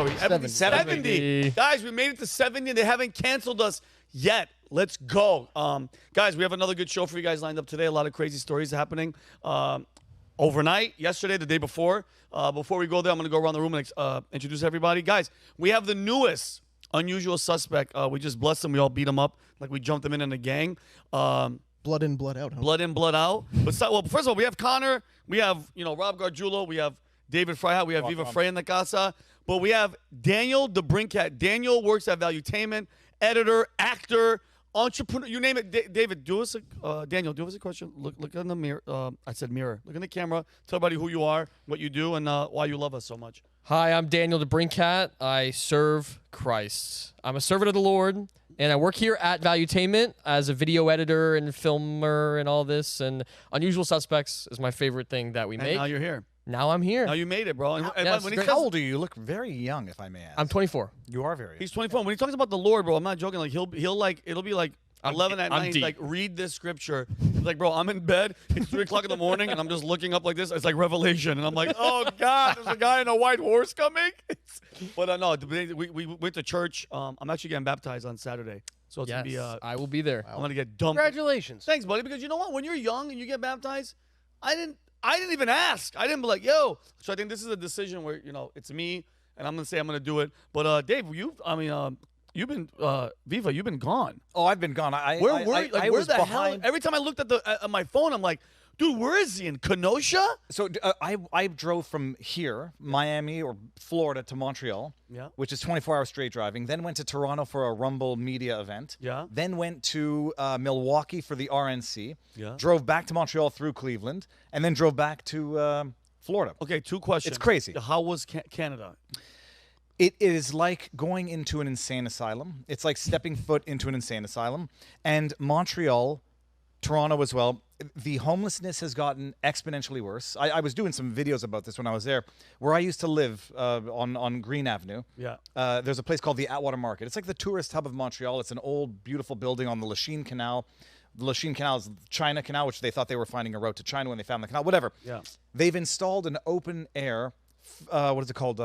are we? 70. Guys, we made it to 70. They haven't canceled us yet. Let's go. Guys, we have another good show for you guys lined up today. A lot of crazy stories happening overnight, yesterday, the day before. Before we go there, I'm going to go around the room and introduce everybody. Guys, we have the newest unusual suspect. We just blessed him. We all beat him up like we jumped him in a gang. Blood in, blood out. Huh? Blood in, blood out. But well, first of all, we have Connor. We have Rob Gargiulo. We have David Freihat. We have Viva Frey in the casa. But we have Daniel DeBrincat. Daniel works at Valuetainment, editor, actor, entrepreneur, you name it. David, Daniel, do us a question. Look in the mirror. I said mirror. Look in the camera. Tell everybody who you are, what you do, and why you love us so much. Hi, I'm Daniel DeBrincat. I serve Christ. I'm a servant of the Lord, and I work here at Valuetainment as a video editor and filmer and all this. And Unusual Suspects is my favorite thing that we make. And now you're here. Now I'm here. Now you made it, bro. Yes, how old are you? You look very young, if I may ask. I'm 24. You are very young. He's 24. When he talks about the Lord, bro, I'm not joking. Like he'll like it'll be like 11 at night. Like read this scripture. He's like, bro, I'm in bed. It's 3 o'clock in the morning, and I'm just looking up like this. It's like Revelation, and I'm like, oh God, there's a guy in a white horse coming. But no, we went to church. I'm actually getting baptized on Saturday, so it's gonna be. I will be there. I'm gonna get dumped. Congratulations. Thanks, buddy. Because you know what? When you're young and you get baptized, I didn't even ask. I didn't be like, yo. So I think this is a decision where, it's me, and I'm going to say I'm going to do it. But, Dave, you've been, Viva, you've been gone. Oh, I've been gone. Where the hell? Every time I looked at my phone, I'm like, dude, where is he? In Kenosha? So I drove from here, Miami or Florida, to Montreal, which is 24-hour straight driving. Then went to Toronto for a Rumble media event. Yeah. Then went to Milwaukee for the RNC. Yeah. Drove back to Montreal through Cleveland, and then drove back to Florida. Okay, 2 questions. It's crazy. How was Canada? It is like going into an insane asylum. It's like stepping foot into an insane asylum. And Montreal, Toronto as well, the homelessness has gotten exponentially worse. I was doing some videos about this when I was there. Where I used to live on Green Avenue, there's a place called the Atwater Market. It's like the tourist hub of Montreal. It's an old, beautiful building on the Lachine Canal. The Lachine Canal is the China Canal, which they thought they were finding a route to China when they found the canal. Whatever. Yeah. They've installed an open air, what is it called?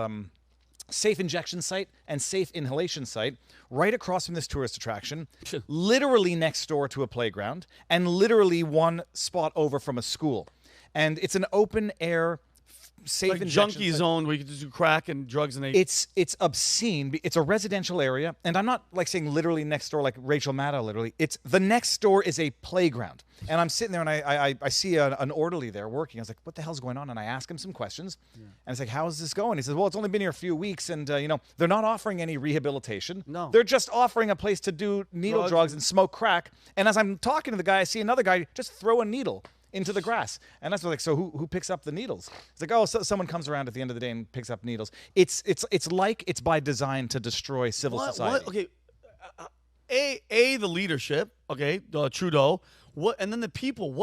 Safe injection site and safe inhalation site right across from this tourist attraction, literally next door to a playground, and literally 1 spot over from a school. And it's an open air safe like injection junkie site. zone where you can just do crack and drugs and It's obscene. It's a residential area, and I'm not like saying literally next door like Rachel Maddow literally. It's the next door is a playground. And I'm sitting there and I see an orderly there working. I was like, what the hell's going on? And I ask him some questions. And it's like, how is this going? He says, well, it's only been here a few weeks, and they're not offering any rehabilitation. No. They're just offering a place to do needle drugs and smoke crack. And as I'm talking to the guy, I see another guy just throw a needle into the grass. And that's like, so who picks up the needles? It's like, oh, so someone comes around at the end of the day and picks up needles. It's like it's by design to destroy civil society. Okay, the leadership, okay, Trudeau. What, and then the people.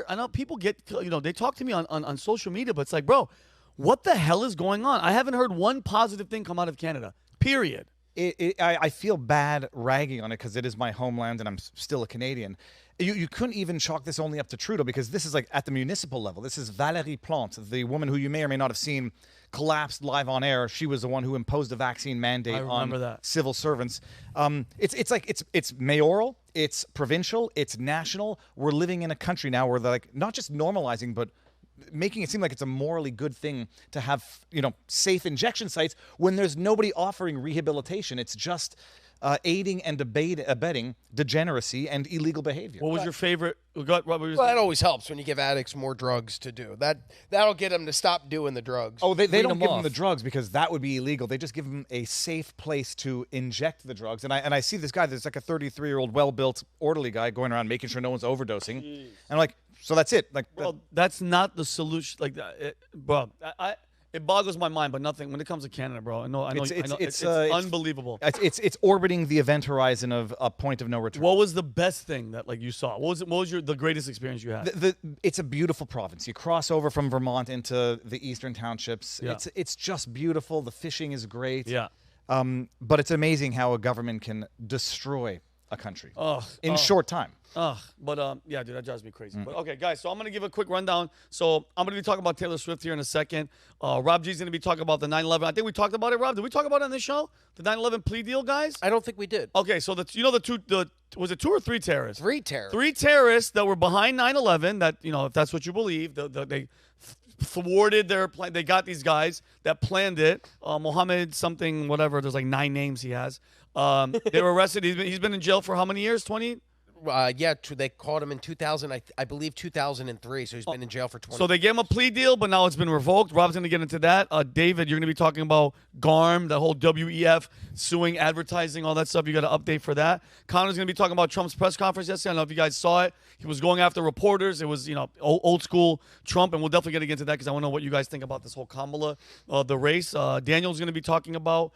I know people get, they talk to me on social media, but it's like, bro, what the hell is going on? I haven't heard one positive thing come out of Canada. Period. I feel bad ragging on it because it is my homeland and I'm still a Canadian. You couldn't even chalk this only up to Trudeau because this is like at the municipal level. This is Valérie Plante, the woman who you may or may not have seen collapsed live on air. She was the one who imposed a vaccine mandate on civil servants. It's mayoral, it's provincial, it's national. We're living in a country now where they're like not just normalizing, but making it seem like it's a morally good thing to have, safe injection sites when there's nobody offering rehabilitation. It's just aiding and abetting degeneracy and illegal behavior. What was your favorite? Well, that always helps when you give addicts more drugs to do. That'll get them to stop doing the drugs. Oh, they don't give them the drugs because that would be illegal. They just give them a safe place to inject the drugs. And I see this guy, there's like a 33-year-old well-built orderly guy going around making sure no one's overdosing. And I'm like, so that's it. Like, well, that's not the solution. Like, it boggles my mind, but nothing when it comes to Canada, bro. I know, it's unbelievable. It's orbiting the event horizon of a point of no return. What was the best thing that you saw? What was the greatest experience you had? It's a beautiful province. You cross over from Vermont into the eastern townships. Yeah. It's just beautiful. The fishing is great. Yeah. But it's amazing how a government can destroy a country Ugh, in short time. But yeah, dude, that drives me crazy. But okay, guys, so I'm gonna give a quick rundown. So I'm gonna be talking about Taylor Swift here in a second. Rob G's gonna be talking about the 9/11. I think we talked about it, Rob. Did we talk about it on this show? The 9/11 plea deal, guys. I don't think we did. Okay, so was it 2 or 3 terrorists? 3 terrorists. 3 terrorists that were behind 9/11. That if that's what you believe, they thwarted their plan. They got these guys that planned it. Mohammed something, whatever. There's like 9 names he has. They were arrested. He's been in jail for how many years? 20. They caught him in 2000, I believe 2003, so he's been in jail for 20 So they gave him a plea deal, but now it's been revoked. Rob's going to get into that. David, you're going to be talking about GARM, the whole WEF suing advertising, all that stuff. You got an update for that. Connor's going to be talking about Trump's press conference yesterday. I don't know if you guys saw it. He was going after reporters. It was, old school Trump, and we'll definitely get into that because I want to know what you guys think about this whole Kamala, the race. Daniel's going to be talking about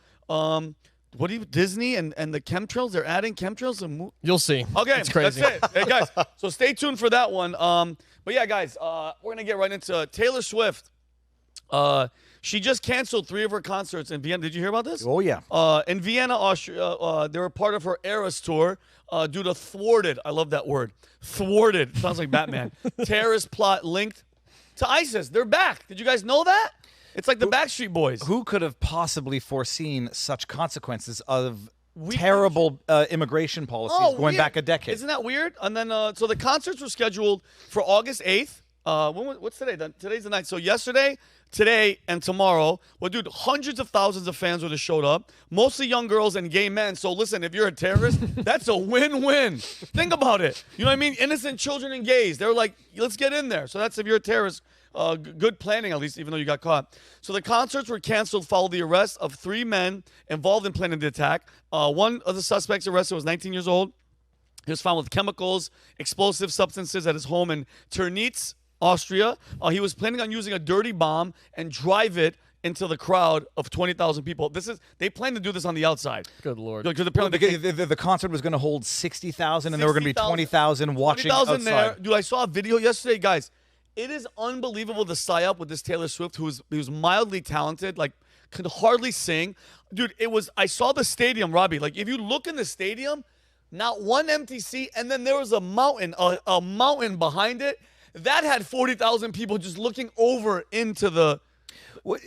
Disney and the chemtrails? They're adding chemtrails and You'll see. Okay, it's crazy. That's it. Hey guys, so stay tuned for that one. But yeah, guys, we're gonna get right into Taylor Swift. She just canceled 3 of her concerts in Vienna. Did you hear about this? Oh yeah. In Vienna, Austria, they were part of her Eras tour due to thwarted. I love that word. Thwarted. Sounds like Batman. Terrorist plot linked to ISIS. They're back. Did you guys know that? It's like the Backstreet Boys. Who could have possibly foreseen such consequences of terrible immigration policies going back a decade? Isn't that weird? And then, so the concerts were scheduled for August 8th. What's today? Today's the 9th. So yesterday, today, and tomorrow, well, dude, hundreds of thousands of fans would have showed up, mostly young girls and gay men. So listen, if you're a terrorist, that's a win-win. Think about it. You know what I mean? Innocent children and gays. They're like, let's get in there. So that's if you're a terrorist. Good planning, at least, even though you got caught. So the concerts were canceled following the arrest of 3 men involved in planning the attack. One of the suspects arrested was 19 years old. He was found with chemicals, explosive substances at his home in Ternitz, Austria. He was planning on using a dirty bomb and drive it into the crowd of 20,000 people. They plan to do this on the outside. Good Lord. Because apparently The concert was going to hold 60,000, and there were going to be 20,000 watching 20,000 outside. there. Dude, I saw a video yesterday, guys. It is unbelievable the psyop with this Taylor Swift, who's mildly talented, like could hardly sing. Dude, I saw the stadium, Robbie. Like if you look in the stadium, not one empty seat, and then there was a mountain behind it that had 40,000 people just looking over into the. Well,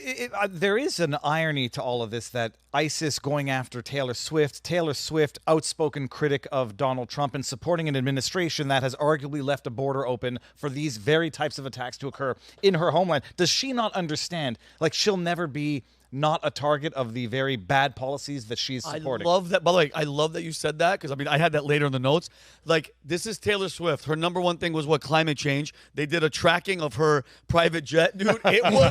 there is an irony to all of this that ISIS going after Taylor Swift, outspoken critic of Donald Trump, and supporting an administration that has arguably left a border open for these very types of attacks to occur in her homeland. Does she not understand? Like, she'll never be not a target of the very bad policies that she's supporting. I love that. By the way, I love that you said that because, I had that later in the notes. Like, this is Taylor Swift. Her number one thing was climate change. They did a tracking of her private jet. Dude, it was,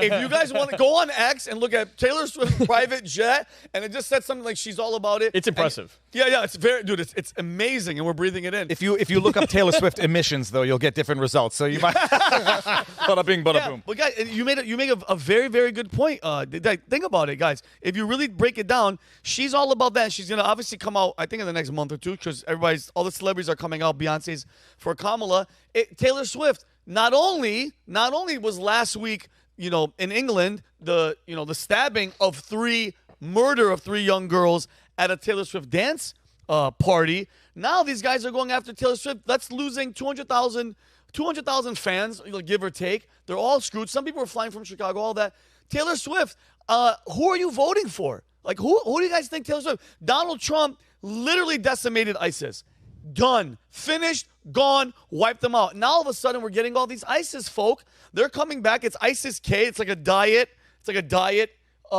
if you guys want to go on X and look at Taylor Swift's private jet, and it just said something like she's all about it. It's impressive. Yeah, it's very, dude, it's amazing, and we're breathing it in. If you look up Taylor Swift emissions, though, you'll get different results. So you might bada bing, bada boom. But guys, you make a very, very good point. Think about it, guys. If you really break it down, she's all about that. She's gonna obviously come out, I think, in the next month or two, because all the celebrities are coming out. Beyonce's for Kamala. Taylor Swift not only was last week, in England, the stabbing of murder of 3 young girls at a Taylor Swift dance party. Now these guys are going after Taylor Swift. That's losing 200,000 fans, give or take. They're all screwed. Some people are flying from Chicago, all that. Taylor Swift, who are you voting for? Like, who do you guys think Taylor Swift? Donald Trump literally decimated ISIS. Done. Finished. Gone. Wiped them out. Now all of a sudden we're getting all these ISIS folk. They're coming back. It's ISIS-K. It's like a diet.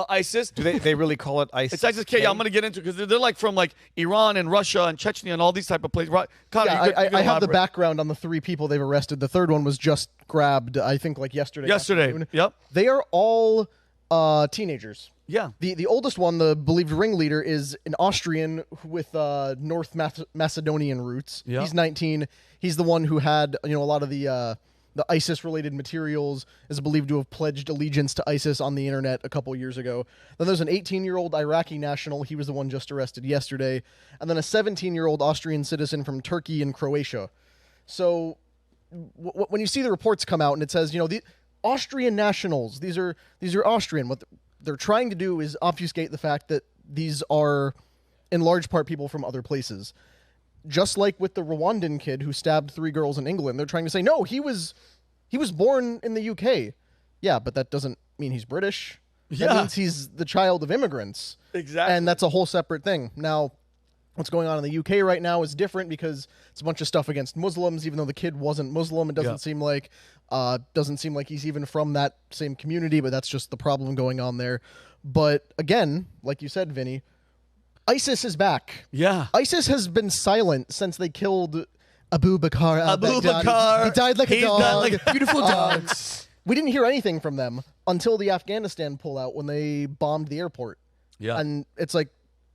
ISIS. Do they really call it ISIS? It's ISIS-K. Yeah, I'm going to get into it because they're like from like Iran and Russia and Chechnya and all these type of places. Connor, I have the background on the 3 people they've arrested. The third one was just grabbed, I think, like yesterday. Yesterday. Yep. They are all teenagers. Yeah. The oldest one, the believed ringleader, is an Austrian with North Macedonian roots. Yeah. He's 19. He's the one who had a lot of the ISIS-related materials, is believed to have pledged allegiance to ISIS on the internet a couple years ago. Then there's an 18-year-old Iraqi national. He was the one just arrested yesterday. And then a 17-year-old Austrian citizen from Turkey and Croatia. So when you see the reports come out and it says, the Austrian nationals, these are Austrian, what they're trying to do is obfuscate the fact that these are in large part people from other places. Just like with the Rwandan kid who stabbed 3 girls in England, they're trying to say, no, he was born in the UK. Yeah, but that doesn't mean he's British. That means he's the child of immigrants. Exactly. And that's a whole separate thing. Now, what's going on in the UK right now is different because it's a bunch of stuff against Muslims, even though the kid wasn't Muslim. It doesn't seem like he's even from that same community, but that's just the problem going on there. But again, like you said, Vinny, ISIS is back. Yeah. ISIS has been silent since they killed Abu Bakr al-Baghdadi. Bakr. He died like a dog. Died like beautiful dog. We didn't hear anything from them until the Afghanistan pullout when they bombed the airport. Yeah. And it's like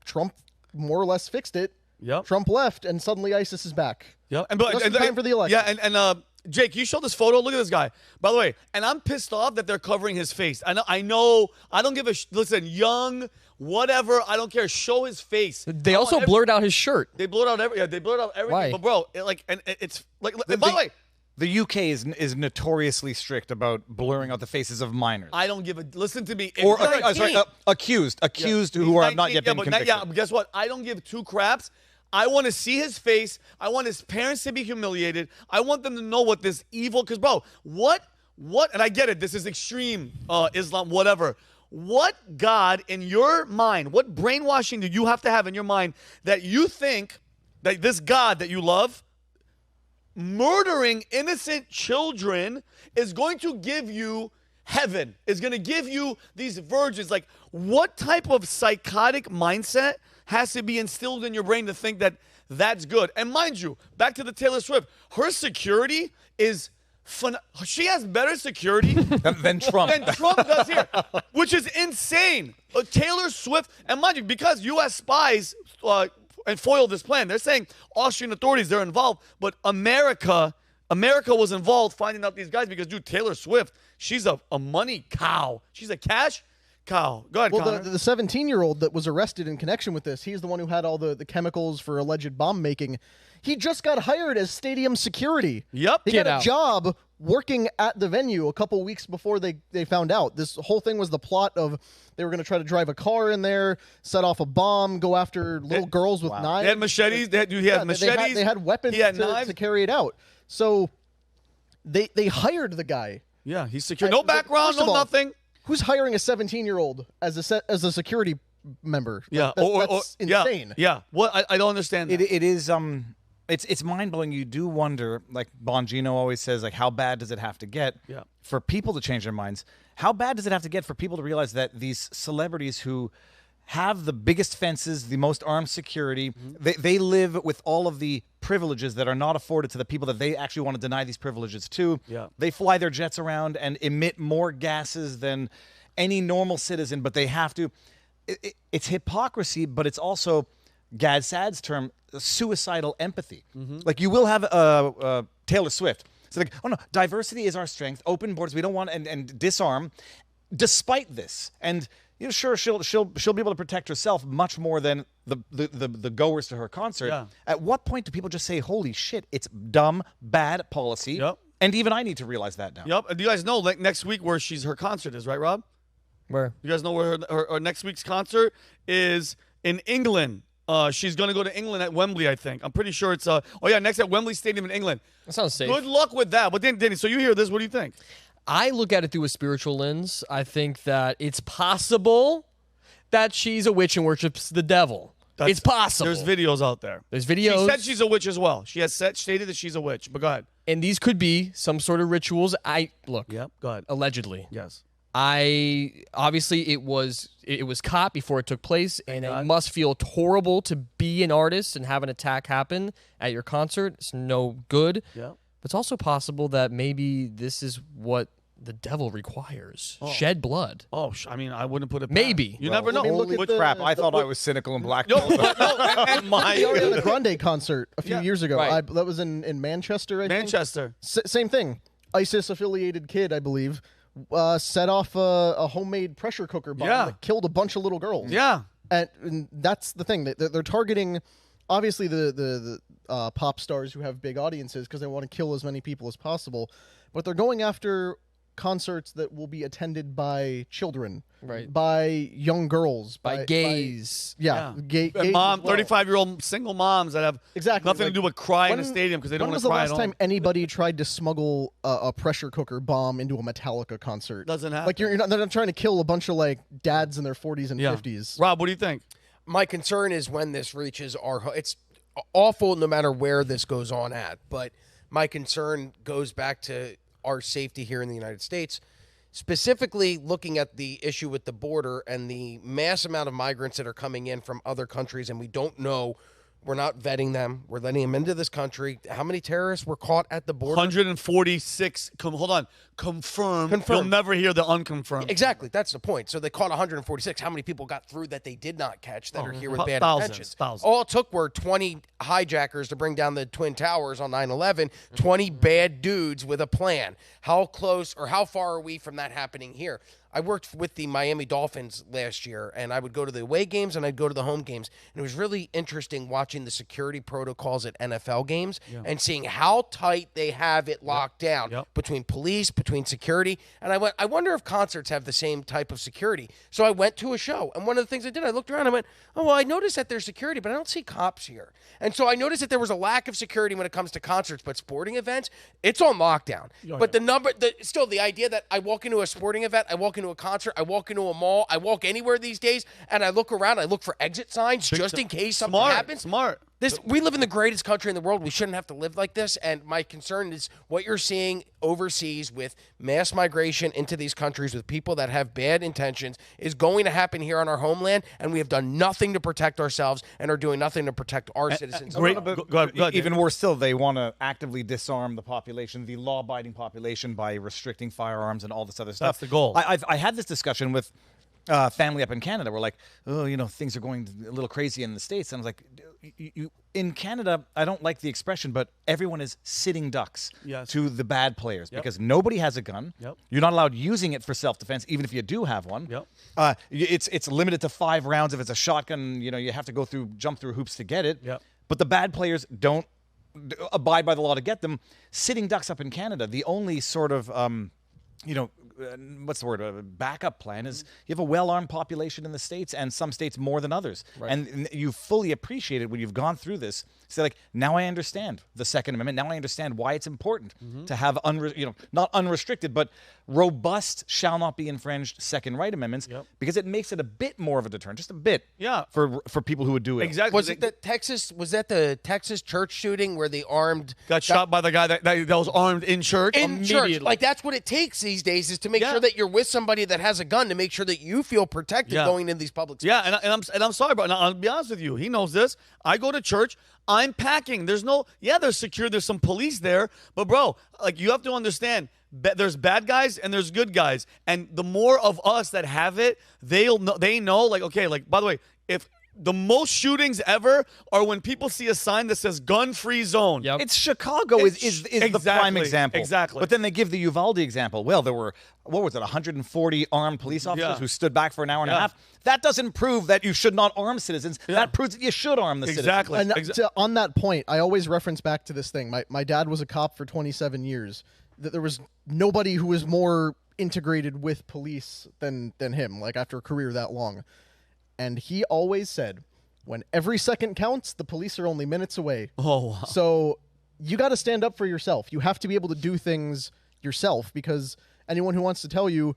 Trump more or less fixed it. Yep. Trump left, and suddenly ISIS is back. Yeah, Just in time for the election. Yeah, and Jake, you showed this photo. Look at this guy. By the way, and I'm pissed off that they're covering his face. I know. I don't give a listen. Young, whatever. I don't care. Show his face. They also blurred out his shirt. They blurred out every. Yeah, they blurred out everything. Why? But bro, it's like. By the way, The UK is notoriously strict about blurring out the faces of minors. I don't give a. Listen to me. Or accused who have not yet been convicted. Yeah, but guess what? I don't give 2 craps. I want to see his face. I want his parents to be humiliated. I want them to know what this evil. Because bro, what? And I get it. This is extreme Islam, whatever. What God in your mind? What brainwashing do you have to have in your mind that you think that this God that you love, murdering innocent children, is going to give you heaven, is going to give you these virgins? Like, what type of psychotic mindset has to be instilled in your brain to think that that's good? And mind you, back to the Taylor Swift, her security is she has better security than Trump. Than Trump does here, which is insane. Taylor Swift, and mind you, because U.S. spies and foiled this plan, they're saying Austrian authorities, they're involved, but America was involved finding out these guys because, dude, Taylor Swift, she's a money cow. She's a cash cow. Go ahead, Well, Connor. the 17-year-old that was arrested in connection with this, he's the one who had all the chemicals for alleged bomb making. He just got hired as stadium security. Yep. He Get got out. a job working at the venue a couple weeks before they found out. This whole thing was the plot of they were going to try to drive a car in there, set off a bomb, go after little girls with knives. They had machetes. He had machetes. They had weapons He had knives. to carry it out. So they hired the guy. Yeah, he's secure. No background, First of no all, nothing. Who's hiring a 17-year-old as a security member? Yeah, That's insane. Yeah. What? I don't understand that. It is it's mind blowing. You do wonder, like Bongino always says, like how bad does it have to get for people to change their minds? How bad does it have to get for people to realize that these celebrities who have the biggest fences, the most armed security, they live with all of the privileges that are not afforded to the people that they actually want to deny these privileges to. Yeah. They fly their jets around and emit more gases than any normal citizen, but they have to. It's hypocrisy, but it's also, Gad Saad's term, suicidal empathy. Like, you will have Taylor Swift. So like, oh no, diversity is our strength. Open borders. We don't want and disarm. Despite this, and sure, she'll be able to protect herself much more than the goers to her concert. Yeah. At what point do people just say, "Holy shit, it's dumb, bad policy"? Yep. And even I need to realize that now. Yep. Do you guys know like next week where her concert is, right, Rob? Where? You guys know where her next week's concert is? In England. She's going to go to England at Wembley, I think. I'm pretty sure it's next at Wembley Stadium in England. That sounds safe. Good luck with that. But then, Danny, so you hear this, what do you think? I look at it through a spiritual lens. I think that it's possible that she's a witch and worships the devil. It's possible. There's videos out there. There's videos. She said she's a witch as well. She has stated that she's a witch. But go ahead. And these could be some sort of rituals. Look. Yep. Go ahead. Allegedly. Yes. Obviously it was caught before it took place, and it must feel horrible to be an artist and have an attack happen at your concert. It's no good. Yeah. But it's also possible that maybe this is what the devil requires. Shed blood. Oh, I mean, I wouldn't put it past. Maybe. You never know. I mean, look at Which the- crap? I thought I was cynical and black. No, The Ariana Grande concert a few years ago. Right. That was in Manchester, I think. Manchester. Same thing. ISIS-affiliated kid, I believe, set off a homemade pressure cooker bomb that killed a bunch of little girls. Yeah. And that's the thing. They're targeting, obviously, the pop stars who have big audiences because they want to kill as many people as possible. But they're going after concerts that will be attended by children, Right. by young girls, By gays. gays And as well. 35-year-old single moms that have Exactly, nothing like, to do with cry in when- the stadium because they don't When want was to the cry last at time home. anybody tried to smuggle a pressure cooker bomb into a Metallica concert? Doesn't happen. Like they're not trying to kill a bunch of like dads in their 40s and Yeah. 50s. Rob, what do you think? My concern is when this reaches it's awful no matter where this goes on at, but my concern goes back to our safety here in the United States, specifically looking at the issue with the border and the mass amount of migrants that are coming in from other countries, and we don't know. We're not vetting them. We're letting them into this country. How many terrorists were caught at the border? 146. Hold on. Confirmed. Confirmed. You'll never hear the unconfirmed. Exactly. That's the point. So they caught 146. How many people got through that they did not catch that are here with bad thousands, intentions? thousands. All it took were 20 hijackers to bring down the Twin Towers on 9/11, 20 bad dudes with a plan. How close or how far are we from that happening here? I worked with the Miami Dolphins last year, and I would go to the away games and I'd go to the home games. And it was really interesting watching the security protocols at NFL games and seeing how tight they have it locked down between police, between security. And I wonder if concerts have the same type of security. So I went to a show, and one of the things I did, I looked around and I went, oh, well, I noticed that there's security, but I don't see cops here. And so I noticed that there was a lack of security when it comes to concerts, but sporting events, it's on lockdown. But still the idea that I walk into a sporting event, I walk into a concert, I walk into a mall, I walk anywhere these days, and I look around, I look for exit signs just in case something happens. Smart. We live in the greatest country in the world. We shouldn't have to live like this. And my concern is what you're seeing overseas with mass migration into these countries with people that have bad intentions is going to happen here on our homeland. And we have done nothing to protect ourselves and are doing nothing to protect our citizens. Great. Go ahead, Even Dan. worse still, they want to actively disarm the population, the law-abiding population, by restricting firearms and all this other stuff. That's the goal. I had this discussion with family up in Canada. We're like, oh, things are going a little crazy in the States. And I was like, in Canada, I don't like the expression, but everyone is sitting ducks to the bad players because nobody has a gun. You're not allowed using it for self-defense, even if you do have one. It's limited to 5 rounds. If it's a shotgun, you have to jump through hoops to get it. But the bad players don't abide by the law to get them. Sitting ducks up in Canada, the only sort of what's the word? Backup plan is you have a well-armed population in the States, and some states more than others. Right. And you fully appreciate it when you've gone through this. Say, like, now I understand the Second Amendment. Now I understand why it's important to have not unrestricted, but robust, shall not be infringed Second Right Amendments, because it makes it a bit more of a deterrent, just a bit. For people who would do it. Exactly. Was that the Texas church shooting where the armed got shot by the guy that was armed in church? In church. Like, that's what it takes these days, is to make sure that you're with somebody that has a gun, to make sure that you feel protected going into these public spaces. Yeah, and I'm sorry, bro. Now, I'll be honest with you. He knows this. I go to church. I'm packing. There's secure. There's some police there. But, bro, like, you have to understand, there's bad guys and there's good guys. And the more of us that have it, they know, like, okay, like, by the way, if the most shootings ever are when people see a sign that says gun-free zone. It's Chicago is the prime example. Exactly. But then they give the Uvalde example. Well, there were, 140 armed police officers who stood back for an hour and a half. That doesn't prove that you should not arm citizens. That proves that you should arm the citizens. And on that point, I always reference back to this thing. My dad was a cop for 27 years. There was nobody who was more integrated with police than him, like, after a career that long. And he always said, when every second counts, the police are only minutes away. Oh, wow. So you got to stand up for yourself. You have to be able to do things yourself, because anyone who wants to tell you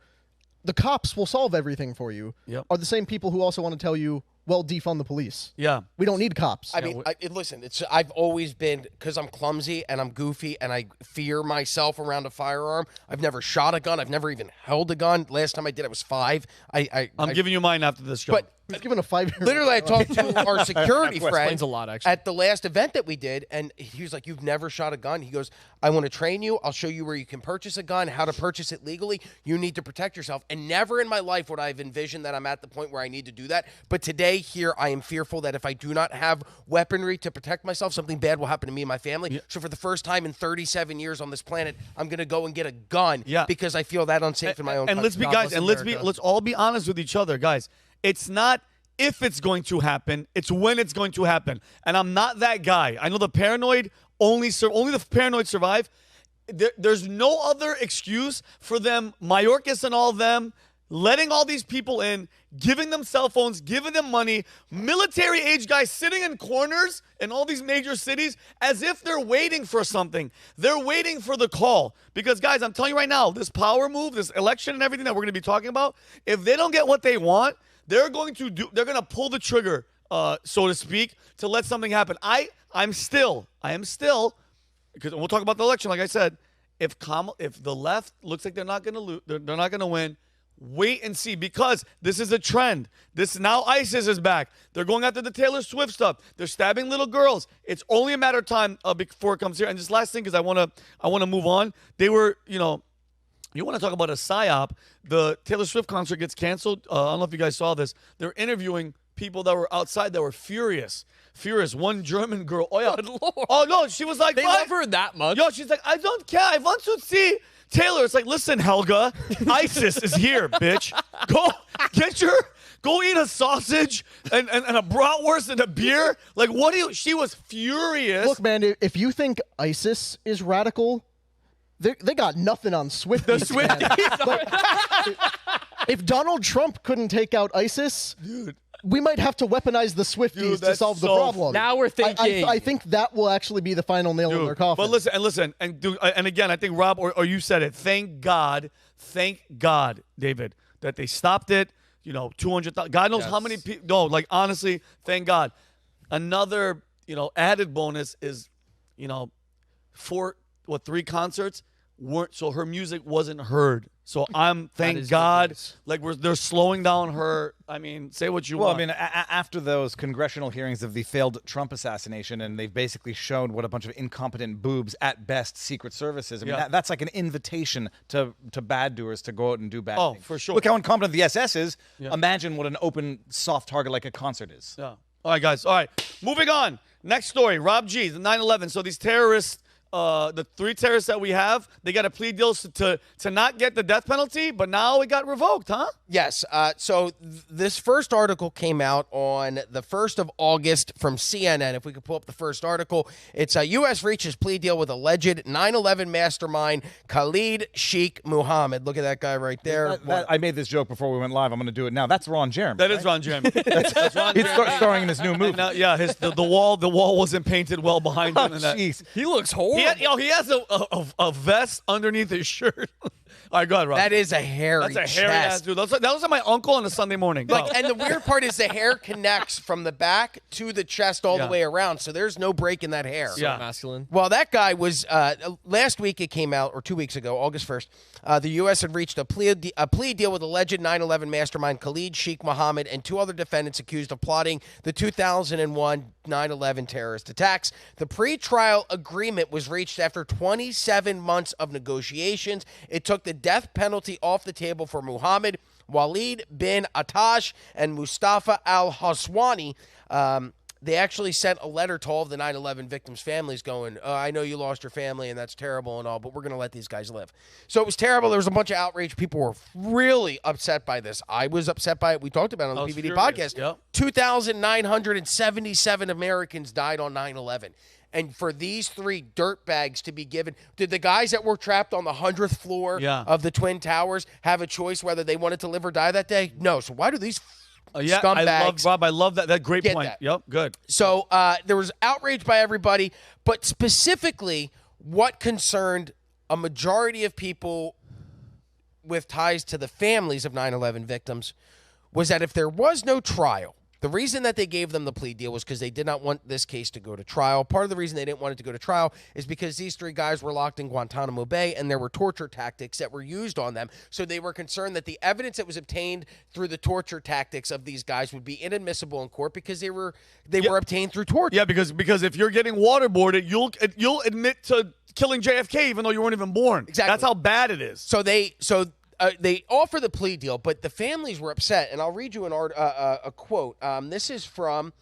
the cops will solve everything for you are the same people who also want to tell you, well, defund the police. Yeah. We don't need cops. I mean, listen, I've always been, because I'm clumsy and I'm goofy and I fear myself around a firearm. I've never shot a gun. I've never even held a gun. Last time I did, I was 5. I'm giving you mine after this show. But He's given a 5-year. Literally, I talked to our security friend Explains a lot, actually. at the last event that we did, and he was like, "You've never shot a gun." He goes, "I want to train you. I'll show you where you can purchase a gun, how to purchase it legally. You need to protect yourself." And never in my life would I have envisioned that I'm at the point where I need to do that. But today, here, I am fearful that if I do not have weaponry to protect myself, something bad will happen to me and my family. Yeah. So for the first time in 37 years on this planet, I'm going to go and get a gun because I feel that unsafe in my own country. And let's all be honest with each other, guys. It's not if it's going to happen, it's when it's going to happen. And I'm not that guy. I know the paranoid only the paranoid survive. there's no other excuse for them, Mayorkas and all of them, letting all these people in, giving them cell phones, giving them money, military-age guys sitting in corners in all these major cities as if they're waiting for something. They're waiting for the call. Because, guys, I'm telling you right now, this power move, this election and everything that we're going to be talking about, if they don't get what they want, they're going to pull the trigger, so to speak, to let something happen. I am still, because we'll talk about the election, like I said, if the left looks like they're not going to lose, they're not going to win, wait and see, because this is a trend. Now ISIS is back. They're going after the Taylor Swift stuff. They're stabbing little girls. It's only a matter of time before it comes here. And just last thing, because I want to move on. They were, you want to talk about a psyop. The Taylor Swift concert gets canceled. I don't know if you guys saw this. They're interviewing people that were outside that were furious. One German girl. Oh yeah. Good Lord. Oh no, she was like, They love her that much. Yo, she's like, I don't care. I want to see Taylor. It's like, listen, Helga, ISIS is here, bitch. Go eat a sausage and a bratwurst and a beer. Like, she was furious. Look, man, if you think ISIS is radical, they got nothing on Swifties. If Donald Trump couldn't take out ISIS, dude, we might have to weaponize the Swifties to solve the problem. Now we're thinking. I think that will actually be the final nail in their coffin. But listen, and again, I think Rob or you said it. Thank God, David, that they stopped it. 200,000. God knows how many people. No, like honestly, thank God. Another added bonus is, 3 concerts weren't, so her music wasn't heard. So thank God, like they're slowing down her. I mean, say what you want. Well, I mean, after those congressional hearings of the failed Trump assassination, and they've basically shown what a bunch of incompetent boobs, at best, Secret Services. I mean, that's like an invitation to bad doers to go out and do bad things. Oh, for sure. Look how incompetent the SS is. Yeah. Imagine what an open, soft target like a concert is. Yeah. All right, guys. All right. Moving on. Next story. Rob G. The 9/11. So these terrorists. The 3 terrorists that we have, they got a plea deal to not get the death penalty, but now it got revoked, huh? Yes. So this first article came out on the 1st of August from CNN. If we could pull up the first article, it's U.S. reaches plea deal with alleged 9/11 mastermind Khalid Sheikh Mohammed. Look at that guy right there. I made this joke before we went live. I'm going to do it now. That's Ron Jeremy. That is Ron Jeremy. That's Ron He's Jeremy. starring in his new movie. The wall wasn't painted well behind him. Jeez. He looks horrible. He has a vest underneath his shirt. All right, go ahead, Rob. That is a hairy That's a hairy ass dude. That was like my uncle on a Sunday morning. And the weird part is the hair connects from the back to the chest all the way around, so there's no break in that hair. So masculine. Well, that guy was last week. It came out, or 2 weeks ago, August 1st. The U.S. had reached a plea deal with alleged 9/11 mastermind Khalid Sheikh Mohammed and 2 other defendants accused of plotting the 2001 9/11 terrorist attacks. The pre-trial agreement was reached after 27 months of negotiations. It took the death penalty off the table for Mohammed, Walid bin Atash, and Mustafa al-Haswani. They actually sent a letter to all of the 9/11 victims' families going, I know you lost your family and that's terrible and all, but we're going to let these guys live. So it was terrible. There was a bunch of outrage. People were really upset by this. I was upset by it. We talked about it on the PVD podcast. Yep. 2,977 Americans died on 9/11. And for these 3 dirtbags to be given, did the guys that were trapped on the 100th floor of the Twin Towers have a choice whether they wanted to live or die that day? No. So why do these scumbags? I love that. That great point. That. Yep, good. So there was outrage by everybody, but specifically what concerned a majority of people with ties to the families of 9/11 victims was that if there was no trial, the reason that they gave them the plea deal was because they did not want this case to go to trial. Part of the reason they didn't want it to go to trial is because these 3 guys were locked in Guantanamo Bay and there were torture tactics that were used on them. So they were concerned that the evidence that was obtained through the torture tactics of these guys would be inadmissible in court because they were obtained through torture. Yeah, because if you're getting waterboarded, you'll admit to killing JFK even though you weren't even born. Exactly. That's how bad it is. So they offer the plea deal, but the families were upset. And I'll read you a quote. This is from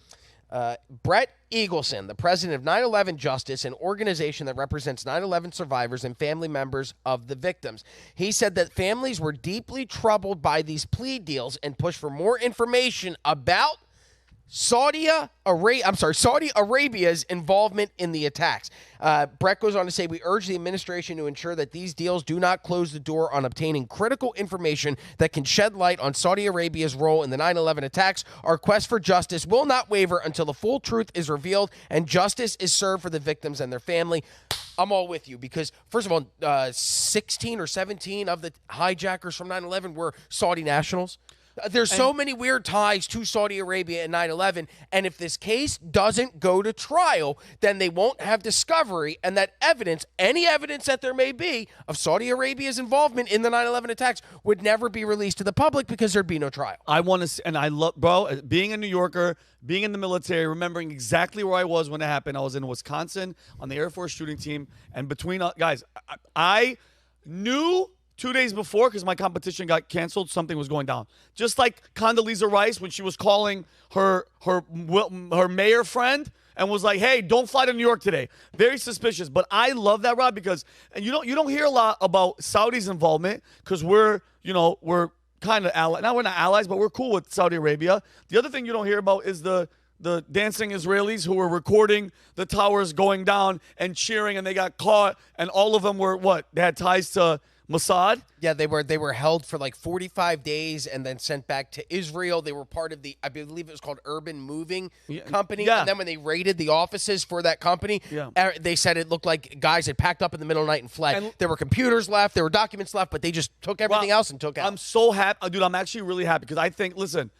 Brett Eagleson, the president of 9/11 Justice, an organization that represents 9/11 survivors and family members of the victims. He said that families were deeply troubled by these plea deals and pushed for more information about Saudi Arabia's involvement in the attacks. Brett goes on to say, we urge the administration to ensure that these deals do not close the door on obtaining critical information that can shed light on Saudi Arabia's role in the 9/11 attacks. Our quest for justice will not waver until the full truth is revealed and justice is served for the victims and their family. I'm all with you because, first of all, 16 or 17 of the hijackers from 9/11 were Saudi nationals. There's so many weird ties to Saudi Arabia and 9/11, and if this case doesn't go to trial, then they won't have discovery, and that evidence, any evidence that there may be of Saudi Arabia's involvement in the 9/11 attacks would never be released to the public because there'd be no trial. I want to, and I love, bro, being a New Yorker, being in the military, remembering exactly where I was when it happened. I was in Wisconsin on the Air Force shooting team, and between guys, I knew 2 days before, because my competition got canceled, something was going down. Just like Condoleezza Rice when she was calling her mayor friend and was like, "Hey, don't fly to New York today." Very suspicious. But I love that, Rob, because and you don't hear a lot about Saudi's involvement because we're kind of allies. Now we're not allies, but we're cool with Saudi Arabia. The other thing you don't hear about is the dancing Israelis who were recording the towers going down and cheering, and they got caught, and all of them were what? They had ties to Mossad? Yeah, they were held for like 45 days and then sent back to Israel. They were part of I believe it was called Urban Moving Company. Yeah. And then when they raided the offices for that company, they said it looked like guys had packed up in the middle of the night and fled. And there were computers left, there were documents left, but they just took everything else and took out. I'm so happy. Dude, I'm actually really happy because I think, listen,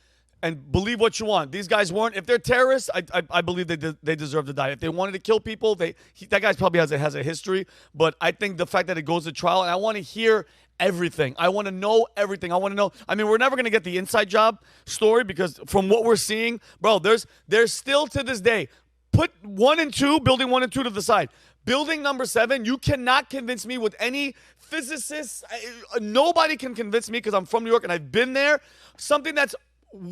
and believe what you want. These guys weren't. If they're terrorists, I believe they deserve to die. If they wanted to kill people, that guy's probably has a history. But I think the fact that it goes to trial, and I want to hear everything. I want to know everything. I want to know. I mean, we're never going to get the inside job story because from what we're seeing, bro, there's still to this day. Put building 1 and 2 to the side. Building number 7, you cannot convince me with any physicists. Nobody can convince me because I'm from New York and I've been there. Something that's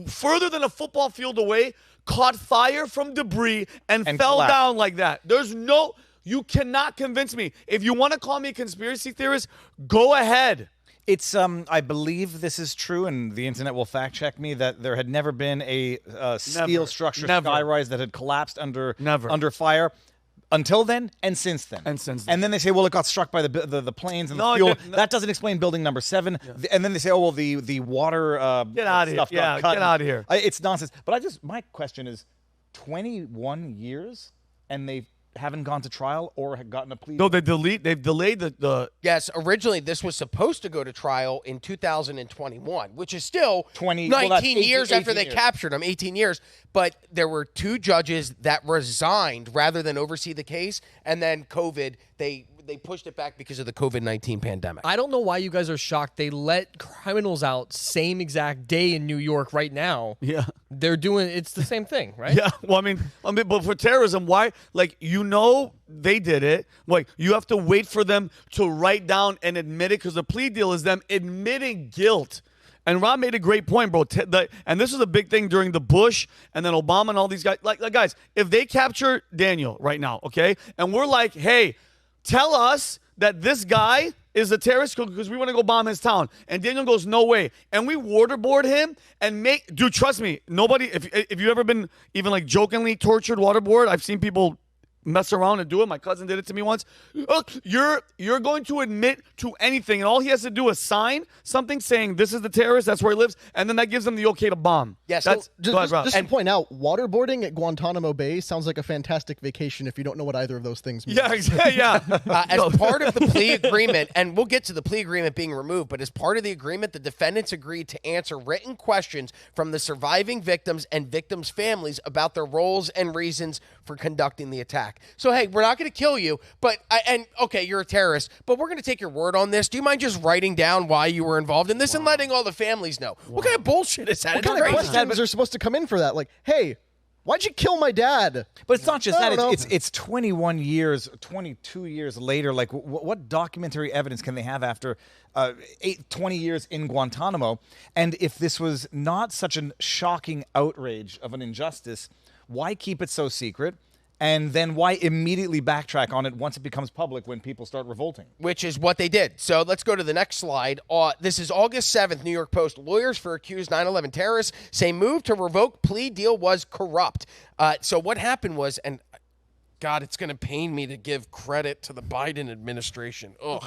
further than a football field away caught fire from debris and fell collapsed down like that. You cannot convince me. If you want to call me a conspiracy theorist, go ahead. It's I believe this is true, and the internet will fact check me, that there had never been a steel structure skyrise that had collapsed under fire. Until then, and since then. And then they say, well, it got struck by the planes and the fuel. That doesn't explain building number 7. Yeah. And then they say, oh, well, the water get out of here. Yeah, get out of here. It's nonsense. But my question is, 21 years, and they haven't gone to trial or have gotten a plea? No, they've delayed the. Yes, originally this was supposed to go to trial in 2021, which is still 19 years after they captured him, 18 years. But there were 2 judges that resigned rather than oversee the case, and then COVID, they pushed it back because of the COVID-19 pandemic. I don't know why you guys are shocked. They let criminals out same exact day in New York right now. Yeah. They're doing, it's the same thing, right? Yeah. Well, I mean, but for terrorism, why? Like, they did it. Like, you have to wait for them to write down and admit it because the plea deal is them admitting guilt. And Rob made a great point, bro. And this was a big thing during the Bush and then Obama and all these guys. Like guys, if they capture Daniel right now, okay, and we're like, hey, tell us that this guy is a terrorist because we want to go bomb his town. And Daniel goes, no way. And we waterboard him and dude, trust me, nobody, if you've ever been even like jokingly tortured waterboard, I've seen people mess around and do it. My cousin did it to me once. Look, you're going to admit to anything, and all he has to do is sign something saying this is the terrorist, that's where he lives, and then that gives him the okay to bomb. Yes, just to point out, waterboarding at Guantanamo Bay sounds like a fantastic vacation if you don't know what either of those things mean. Yeah, exactly. Yeah. As part of the plea agreement, and we'll get to the plea agreement being removed, but as part of the agreement, the defendants agreed to answer written questions from the surviving victims and victims' families about their roles and reasons for conducting the attack. So, hey, we're not going to kill you, but okay, you're a terrorist, but we're going to take your word on this. Do you mind just writing down why you were involved in this and letting all the families know? What kind of bullshit is that? What kind of questions are supposed to come in for that? Like, hey, why'd you kill my dad? But it's not just that. It's 21 years, 22 years later. Like, what documentary evidence can they have after 20 years in Guantanamo? And if this was not such a shocking outrage of an injustice, why keep it so secret? And then why immediately backtrack on it once it becomes public when people start revolting? Which is what they did. So let's go to the next slide. This is August 7th, New York Post. Lawyers for accused 9/11 terrorists say move to revoke plea deal was corrupt. So what happened was, and God, it's going to pain me to give credit to the Biden administration. Ugh.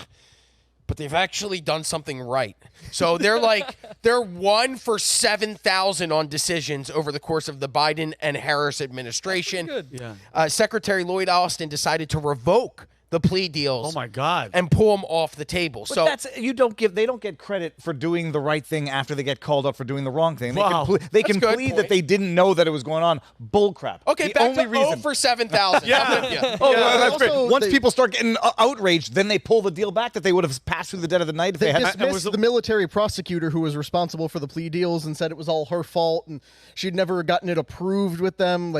But they've actually done something right. So they're 1 for 7,000 on decisions over the course of the Biden and Harris administration. Good. Yeah. Secretary Lloyd Austin decided to revoke the plea deals. Oh my God. And pull them off the table. But So they don't get credit for doing the right thing after they get called up for doing the wrong thing. Wow. They can That's a good plead point. that they didn't know that it was going on. Bull crap. okay, The back only to reason 0 for 7,000. Yeah. I'm with you. Oh, well, that's Also, great. Once they- people start getting outraged, then they pull the deal back that they would have passed through the dead of the night if They they had. dismissed the military prosecutor who was responsible for the plea deals and said it was all her fault and she'd never gotten it approved with them.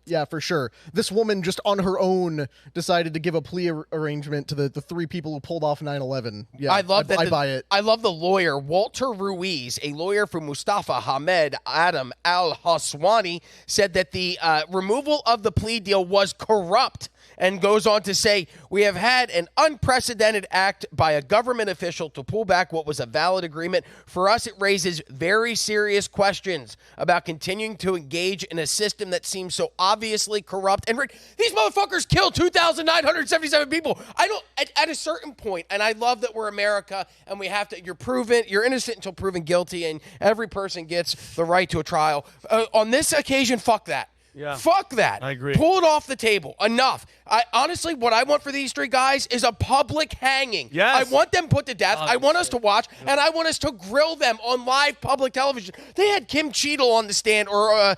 Yeah, for sure. This woman just on her own decided to give a plea arrangement to the three people who pulled off 9/11. Yeah, I love that. I buy it. I love the lawyer, Walter Ruiz, a lawyer for Mustafa Hamed Adam al-Haswani, said that the removal of the plea deal was corrupt and goes on to say, we have had an unprecedented act by a government official to pull back what was a valid agreement. For us, it raises very serious questions about continuing to engage in a system that seems so obviously corrupt. And these motherfuckers killed 2,977 people. I don't, at a certain point, and I love that we're America and we have to, you're innocent until proven guilty, and every person gets the right to a trial. On this occasion, fuck that. Yeah. Fuck that. I agree. Pull it off the table. Enough. Honestly, what I want for these three guys is a public hanging. Yes. I want them put to death. I want us to watch, and I want us to grill them on live public television. They had Kim Cheadle on the stand or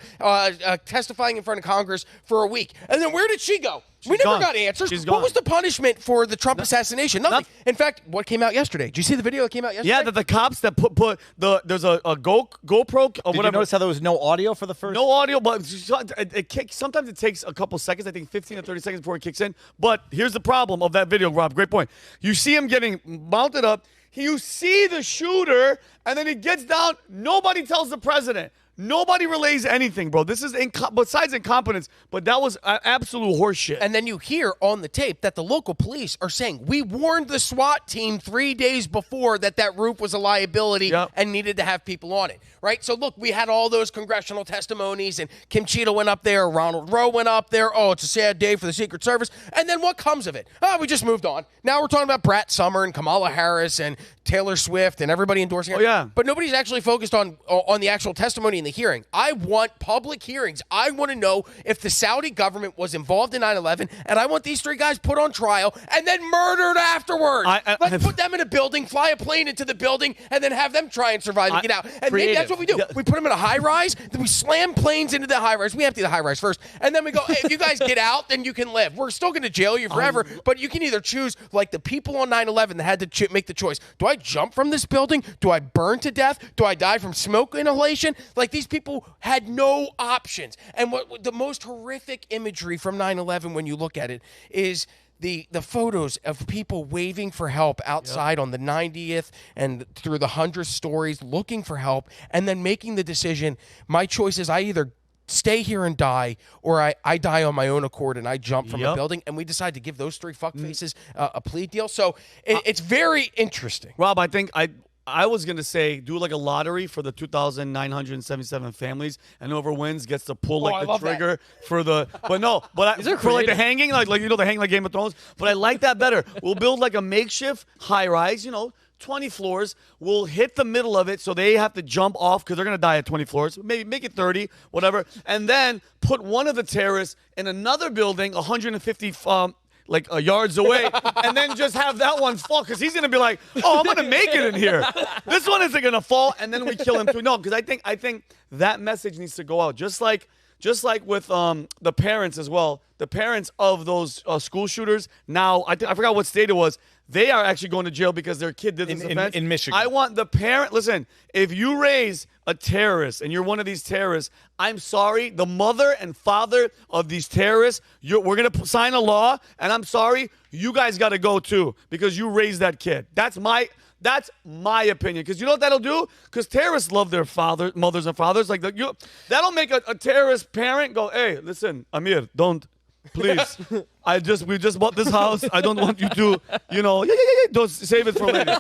testifying in front of Congress for a week. And then where did she go? We never gone. got answers. She's What gone. was the punishment for the Trump assassination? Nothing. In fact, what came out yesterday? Did you see the video that came out yesterday? Yeah, that the cops that put there's a GoPro or Did you whatever. notice how there was no audio for the first? No audio, but sometimes it takes a couple seconds. I think 15 to 30 seconds before it kicks in. But here's the problem of that video, Rob. Great point. You see him getting mounted up. You see the shooter, and then he gets down. Nobody tells the president. Nobody relays anything, bro. This is besides incompetence, but that was absolute horseshit. And then you hear on the tape that the local police are saying, we warned the SWAT team 3 days before that roof was a liability and needed to have people on it, right? So, look, we had all those congressional testimonies, and Kim Cheadle went up there, Ronald Rowe went up there. Oh, it's a sad day for the Secret Service. And then what comes of it? Oh, we just moved on. Now we're talking about Brett Summer and Kamala Harris and Taylor Swift and everybody endorsing it. Oh, yeah. But nobody's actually focused on the actual testimony in the hearing. I want public hearings. I want to know if the Saudi government was involved in 9/11, and I want these three guys put on trial and then murdered afterwards. Let's put them in a building, fly a plane into the building, and then have them try and survive and get out. And maybe that's what we do. We put them in a high-rise, then we slam planes into the high-rise. We empty the high-rise first, and then we go, hey, if you guys get out, then you can live. We're still going to jail you forever, but you can either choose, like the people on 9/11 that had to make the choice. Do I jump from this building? Do I burn to death? Do I die from smoke inhalation? Like, these people had no options. And what the most horrific imagery from 9/11 when you look at it is the photos of people waving for help outside on the 90th and through the 100th stories looking for help, and then making the decision, my choice is I either stay here and die, or I die on my own accord and I jump from a building. And we decide to give those three fuckfaces a plea deal. So it's very interesting. Rob, I think I was going to say do like a lottery for the 2,977 families, and whoever wins gets to pull like the trigger for the – but no, but for like the hanging, like you know, the hanging like Game of Thrones. But I like that better. We'll build like a makeshift high-rise, 20 floors. We'll hit the middle of it so they have to jump off because they're going to die at 20 floors. Maybe make it 30, whatever. And then put one of the terrorists in another building 150 yards away, and then just have that one fall because he's going to be like, oh, I'm going to make it in here. This one isn't going to fall, and then we kill him too. No, because I think that message needs to go out. Just like with the parents as well. The parents of those school shooters, now, I forgot what state it was, they are actually going to jail because their kid did this offense. In Michigan. I want the parent, listen, if you raise a terrorist and you're one of these terrorists, I'm sorry, the mother and father of these terrorists, we're going to sign a law, and I'm sorry, you guys got to go too because you raised that kid. That's my opinion. Because you know what that'll do? Because terrorists love their mothers and fathers. Like that'll make a terrorist parent go, hey, listen, Amir, don't please. We just bought this house. I don't want you to, don't save it for later.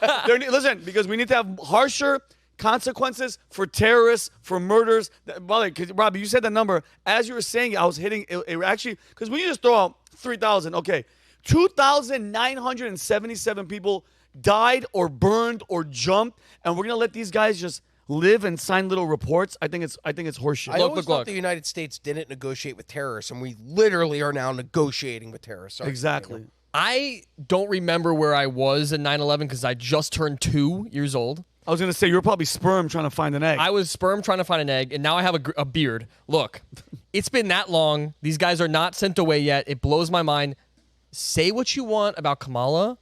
Listen, because we need to have harsher consequences for terrorists, for murders. Because Robbie, you said that number. As you were saying it, I was hitting it actually, because when you just throw out 3,000, okay, 2,977 people died or burned or jumped, and we're gonna let these guys just live and sign little reports. I think it's horseshit. I always thought the United States didn't negotiate with terrorists, and we literally are now negotiating with terrorists. Sorry. Exactly. I don't remember where I was in 9/11 because I just turned 2 years old. I was gonna say you were probably sperm trying to find an egg. I was sperm trying to find an egg, and now I have a beard. Look, it's been that long. These guys are not sent away yet. It blows my mind. Say what you want about Kamala,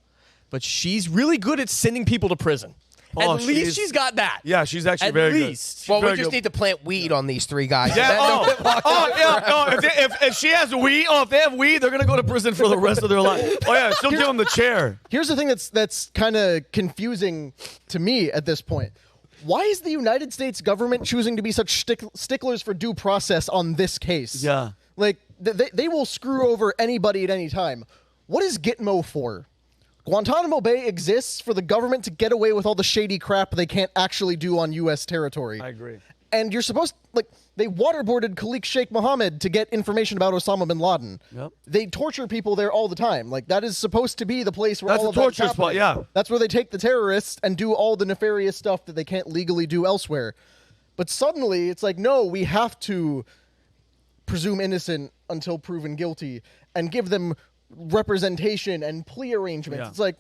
but she's really good at sending people to prison. At least she's got that. Yeah, she's actually At very least. good. Well, we just need to plant weed on these 3 guys. Yeah. If she has weed, if they have weed, they're gonna go to prison for the rest of their life. Oh yeah, she'll give them the chair. Here's the thing that's kind of confusing to me at this point. Why is the United States government choosing to be such sticklers for due process on this case? Yeah. Like, they will screw over anybody at any time. What is Gitmo for? Guantanamo Bay exists for the government to get away with all the shady crap they can't actually do on U.S. territory. I agree. And you're supposed, they waterboarded Khalik Sheikh Mohammed to get information about Osama bin Laden. Yep. They torture people there all the time. That is supposed to be the place where That's all the of that's torture spot, happening. yeah. That's where they take the terrorists and do all the nefarious stuff that they can't legally do elsewhere. But suddenly, it's like, no, we have to presume innocent until proven guilty and give them representation and plea arrangements. Yeah. It's like,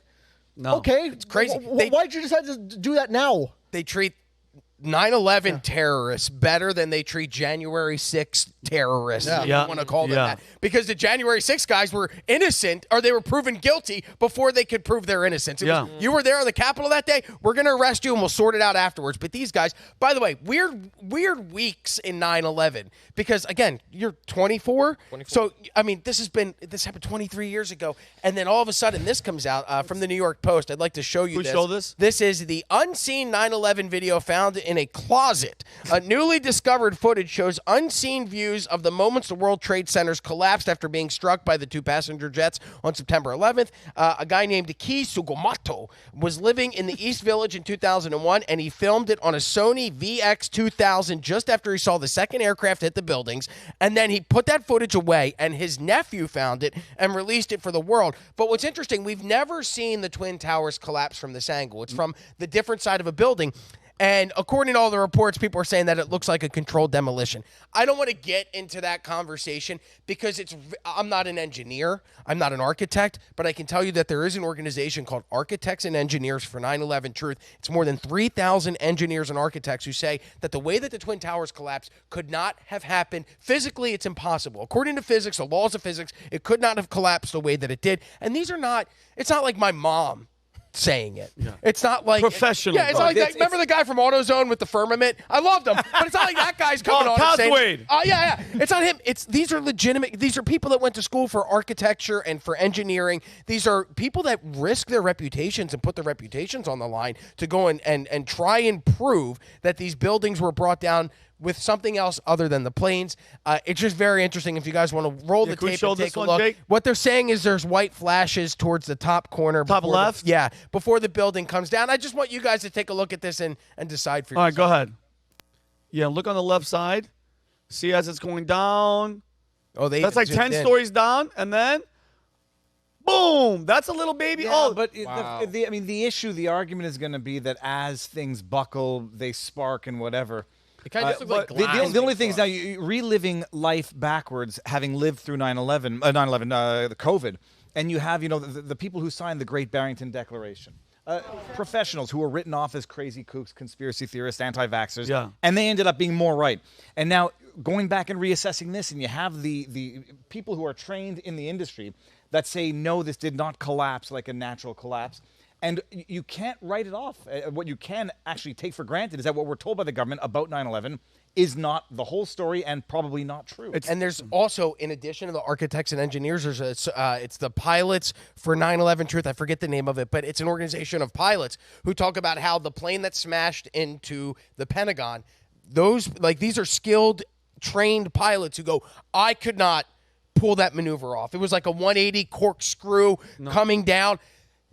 No. okay, It's crazy. Why'd you decide to do that now? They treat 9/11 terrorists better than they treat January 6th terrorists. If Yeah. you want to call them Yeah. that. Because the January 6th guys were innocent, or they were proven guilty before they could prove their innocence. It was, you were there on the Capitol that day, we're going to arrest you and we'll sort it out afterwards. But these guys, by the way, weird weeks in 9/11. Because, again, you're 24. So, I mean, this happened 23 years ago. And then all of a sudden this comes out from the New York Post. I'd like to show you Can we this. show this? This is the unseen 9/11 video found in a closet. A newly discovered footage shows unseen views of the moments the World Trade Centers collapsed after being struck by the 2 passenger jets on September 11th. A guy named Ki Sugumoto was living in the East Village in 2001, and he filmed it on a Sony VX2000 just after he saw the second aircraft hit the buildings. And then he put that footage away, and his nephew found it and released it for the world. But what's interesting, we've never seen the Twin Towers collapse from this angle. It's from the different side of a building. And according to all the reports, people are saying that it looks like a controlled demolition. I don't want to get into that conversation because I'm not an engineer. I'm not an architect. But I can tell you that there is an organization called Architects and Engineers for 9/11 Truth. It's more than 3,000 engineers and architects who say that the way that the Twin Towers collapsed could not have happened. Physically, it's impossible. According to physics, the laws of physics, it could not have collapsed the way that it did. And it's not like my mom saying it. Yeah. It's not like professional. Yeah, it's not like remember the guy from AutoZone with the firmament? I loved him, but it's not like that guy's coming on and saying, Wade. yeah. It's not him. These are legitimate. These are people that went to school for architecture and for engineering. These are people that risk their reputations and put their reputations on the line to go and try and prove that these buildings were brought down with something else other than the planes. It's just very interesting. If you guys want to roll the tape and take a look. Jake? What they're saying is there's white flashes towards the top corner. Top left? Before the building comes down. I just want you guys to take a look at this and decide for yourself. All right, go ahead. Yeah, look on the left side. See as it's going down. Oh, that's like 10 stories down, and then boom! That's a little baby. Yeah, but the issue, the argument is going to be that as things buckle, they spark and whatever. It kind of looks like the glass. only thing is now you reliving life backwards, having lived through 9/11, the COVID, and you have the people who signed the Great Barrington Declaration, professionals who were written off as crazy kooks, conspiracy theorists, anti-vaxxers, and they ended up being more right. And now going back and reassessing this, and you have the people who are trained in the industry that say no, this did not collapse like a natural collapse. And you can't write it off. What you can actually take for granted is that what we're told by the government about 9/11 is not the whole story and probably not true. And there's also, in addition to the architects and engineers, there's it's the pilots for 9/11 Truth. I forget the name of it, but it's an organization of pilots who talk about how the plane that smashed into the Pentagon, these are skilled, trained pilots who go, I could not pull that maneuver off. It was like a 180 corkscrew coming down.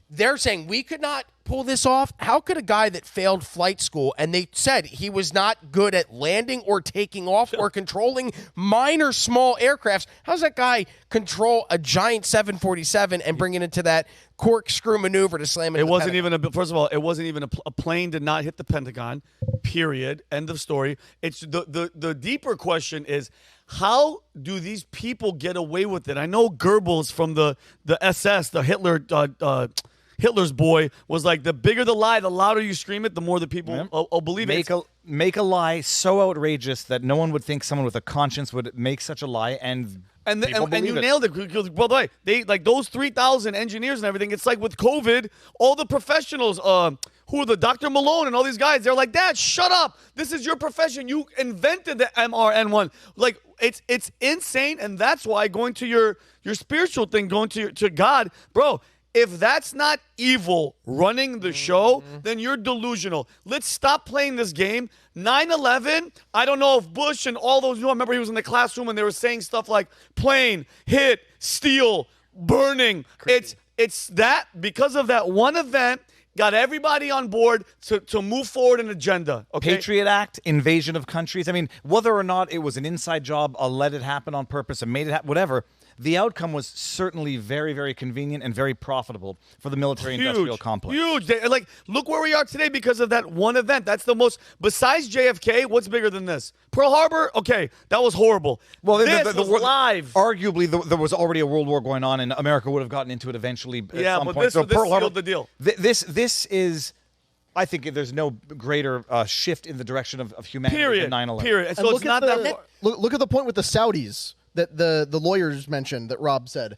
They're saying we could not pull this off. How could a guy that failed flight school, and they said he was not good at landing or taking off or controlling minor small aircrafts, how's that guy control a giant 747 and bring it into that corkscrew maneuver to slam it? It wasn't even first of all, it wasn't even a plane did not hit the Pentagon. Period. End of story. It's the deeper question is, how do these people get away with it? I know Goebbels from the SS, the Hitler's boy, was like, the bigger the lie, the louder you scream it, the more the people will believe it. Make a lie so outrageous that no one would think someone with a conscience would make such a lie, and you nailed it. Because, by the way, they like those 3,000 engineers and everything. It's like with COVID, all the professionals, who are the Dr. Malone and all these guys, they're like, Dad, shut up. This is your profession. You invented the mRN1. Like, it's insane, and that's why going to your spiritual thing, going to God, bro. If that's not evil running the show, then you're delusional. Let's stop playing this game. 9/11, I don't know if Bush and all those, I remember he was in the classroom and they were saying stuff like plane, hit, steal, burning. Crazy. It's that, because of that one event, got everybody on board to move forward an agenda. Okay? Patriot Act, invasion of countries. I mean, whether or not it was an inside job, let it happen on purpose and made it happen, whatever. The outcome was certainly very, very convenient and very profitable for the military-industrial complex. Huge. Like, look where we are today because of that one event. That's the most, besides JFK, what's bigger than this? Pearl Harbor? Okay, that was horrible. Well, this was live. Arguably, there was already a world war going on, and America would have gotten into it eventually at some point. This Pearl Harbor, sealed the deal. This is... I think there's no greater shift in the direction of humanity than 9/11. Period. So it's not that far. Look at the point with the Saudis that the lawyers mentioned that Rob said.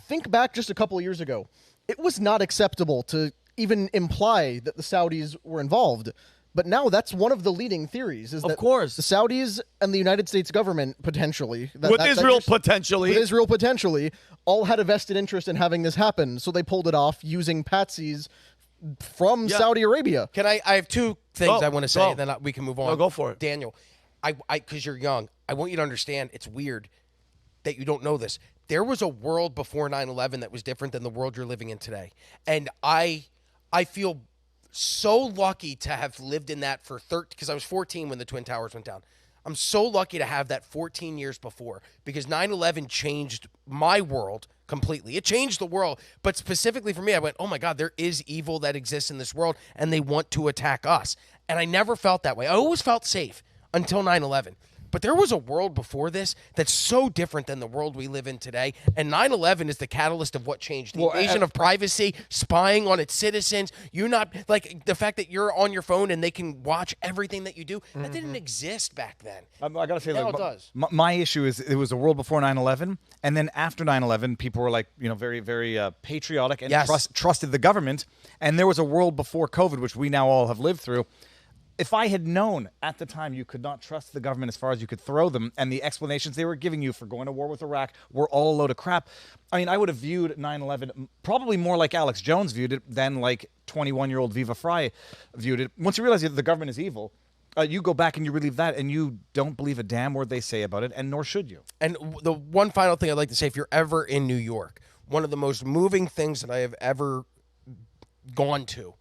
Think back just a couple of years ago. It was not acceptable to even imply that the Saudis were involved. But now that's one of the leading theories, is that the Saudis and the United States government potentially, with Israel potentially, all had a vested interest in having this happen. So they pulled it off using patsies from Saudi Arabia. I have two things I want to say, and then we can move on. No, go for it. Daniel, because you're young, I want you to understand it's weird that you don't know this. There was a world before 9/11 that was different than the world you're living in today. And I feel so lucky to have lived in that for because I was 14 when the Twin Towers went down. I'm so lucky to have that 14 years before, because 9/11 changed my world completely. It changed the world. But specifically for me, I went, oh my God, there is evil that exists in this world, and they want to attack us. And I never felt that way. I always felt safe until 9/11. But there was a world before this that's so different than the world we live in today. And 9/11 is the catalyst of what changed. The invasion of privacy, spying on its citizens. You're not, like, the fact that you're on your phone and they can watch everything that you do, that didn't exist back then. I got to say, now it does. My issue is it was a world before 9/11. And then after 9/11, people were like, very, very patriotic and trusted the government. And there was a world before COVID, which we now all have lived through. If I had known at the time you could not trust the government as far as you could throw them, and the explanations they were giving you for going to war with Iraq were all a load of crap, I mean, I would have viewed 9/11 probably more like Alex Jones viewed it than like 21-year-old Viva Fry viewed it. Once you realize that the government is evil, you go back and you relive that, and you don't believe a damn word they say about it, and nor should you. And the one final thing I'd like to say, if you're ever in New York, one of the most moving things that I have ever gone to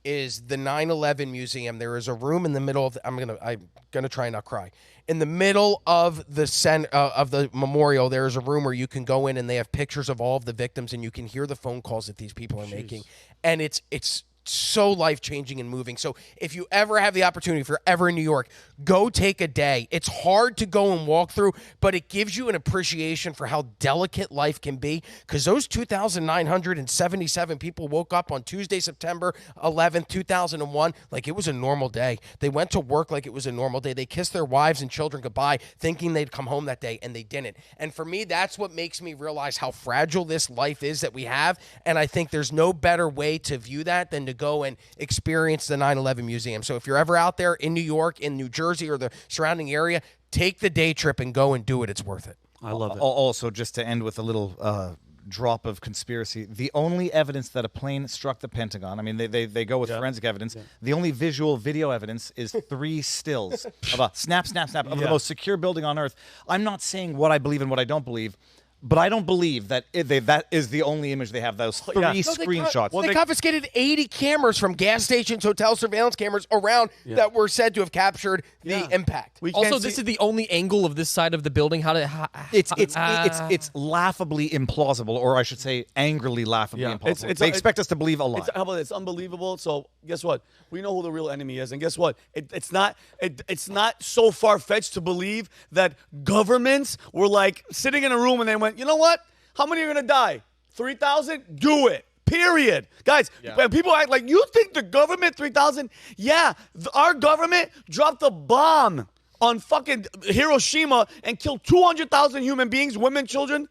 is the 9/11 museum. There is a room in the middle of I'm gonna try and not cry. In the middle of the memorial, there is a room where you can go in, and they have pictures of all of the victims, and you can hear the phone calls that these people are making, and it's so life-changing and moving. So if you ever have the opportunity, if you're ever in New York, go take a day. It's hard to go and walk through, but it gives you an appreciation for how delicate life can be, because those 2,977 people woke up on Tuesday, September 11th, 2001, like it was a normal day. They went to work like it was a normal day. They kissed their wives and children goodbye, thinking they'd come home that day, and they didn't. And for me, that's what makes me realize how fragile this life is that we have, and I think there's no better way to view that than to go and experience the 9/11 museum. So if you're ever out there in New York, in New Jersey, or the surrounding area, take the day trip and go and do it. It's worth it. I love it. Also, just to end with a little drop of conspiracy. The only evidence that a plane struck the Pentagon, I mean, they go with forensic evidence. Yeah. The only visual video evidence is 3 stills of a snap, snap, snap of the most secure building on Earth. I'm not saying what I believe and what I don't believe, but I don't believe that that is the only image they have, those 3 screenshots. They confiscated 80 cameras from gas stations, hotel surveillance cameers around that were said to have captured the impact. Also, this is the only angle of this side of the building. It's laughably implausible, or I should say angrily laughably implausible. They expect us to believe a lie. It's unbelievable. So guess what? We know who the real enemy is. And guess what? It's not so far-fetched to believe that governments were like sitting in a room and they went, you know what? How many are going to die? 3,000? Do it. Period. Guys, when people act like, you think the government 3,000? Yeah, our government dropped a bomb on fucking Hiroshima and killed 200,000 human beings, women, children.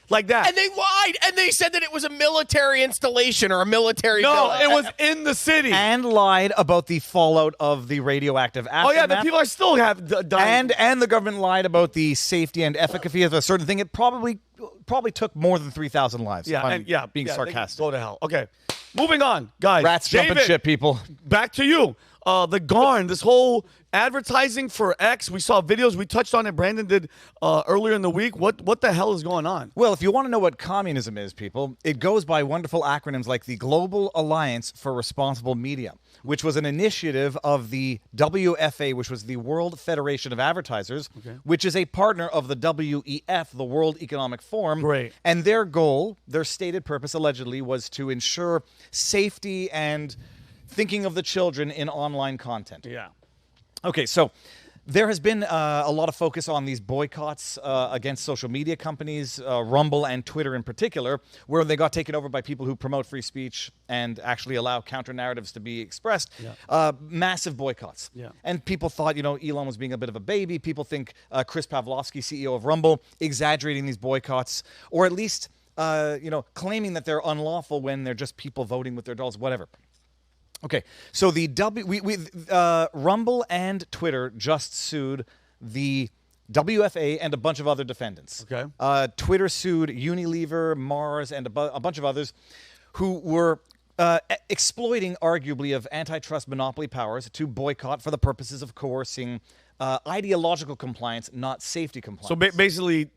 Like that. And they lied, and they said that it was a military installation or a military building. It was in the city. And lied about the fallout of the radioactive aftermath. Oh, yeah, the people are still dying. And the government lied about the safety and efficacy of a certain thing. It probably took more than 3,000 lives. Being sarcastic. Go to hell. Okay, moving on, guys. Rats jumping shit, people. Back to you. The GARM, this whole advertising for X, we saw videos, we touched on it, Brandon did earlier in the week. What the hell is going on? Well, if you want to know what communism is, people, it goes by wonderful acronyms like the Global Alliance for Responsible Media, which was an initiative of the WFA, which was the World Federation of Advertisers, which is a partner of the WEF, the World Economic Forum. Great. And their goal, their stated purpose, allegedly, was to ensure safety and thinking of the children in online content. Yeah. Okay, so there has been a lot of focus on these boycotts against social media companies, Rumble and Twitter in particular, where they got taken over by people who promote free speech and actually allow counter-narratives to be expressed. Massive boycotts. And people thought, Elon was being a bit of a baby. People think Chris Pavlovsky, CEO of Rumble, exaggerating these boycotts, or at least, claiming that they're unlawful when they're just people voting with their dollars, whatever. Okay, so the Rumble and Twitter just sued the WFA and a bunch of other defendants. Okay. Twitter sued Unilever, Mars, and a bunch of others who were exploiting, arguably, of antitrust monopoly powers to boycott for the purposes of coercing ideological compliance, not safety compliance. So basically,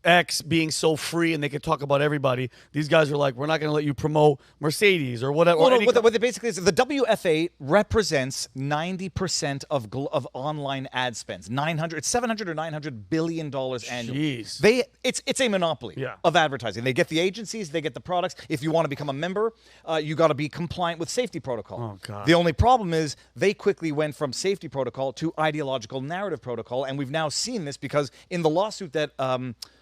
X being so free and they could talk about everybody, these guys are like, we're not going to let you promote Mercedes or whatever. Well, what it basically is, the WFA represents 90% of online ad spends. It's $700 or $900 billion annually. Jeez. It's a monopoly of advertising. They get the agencies, they get the products. If you want to become a member, you got to be compliant with safety protocol. Oh, God. The only problem is they quickly went from safety protocol to ideological narrative protocol, and we've now seen this because in the lawsuit that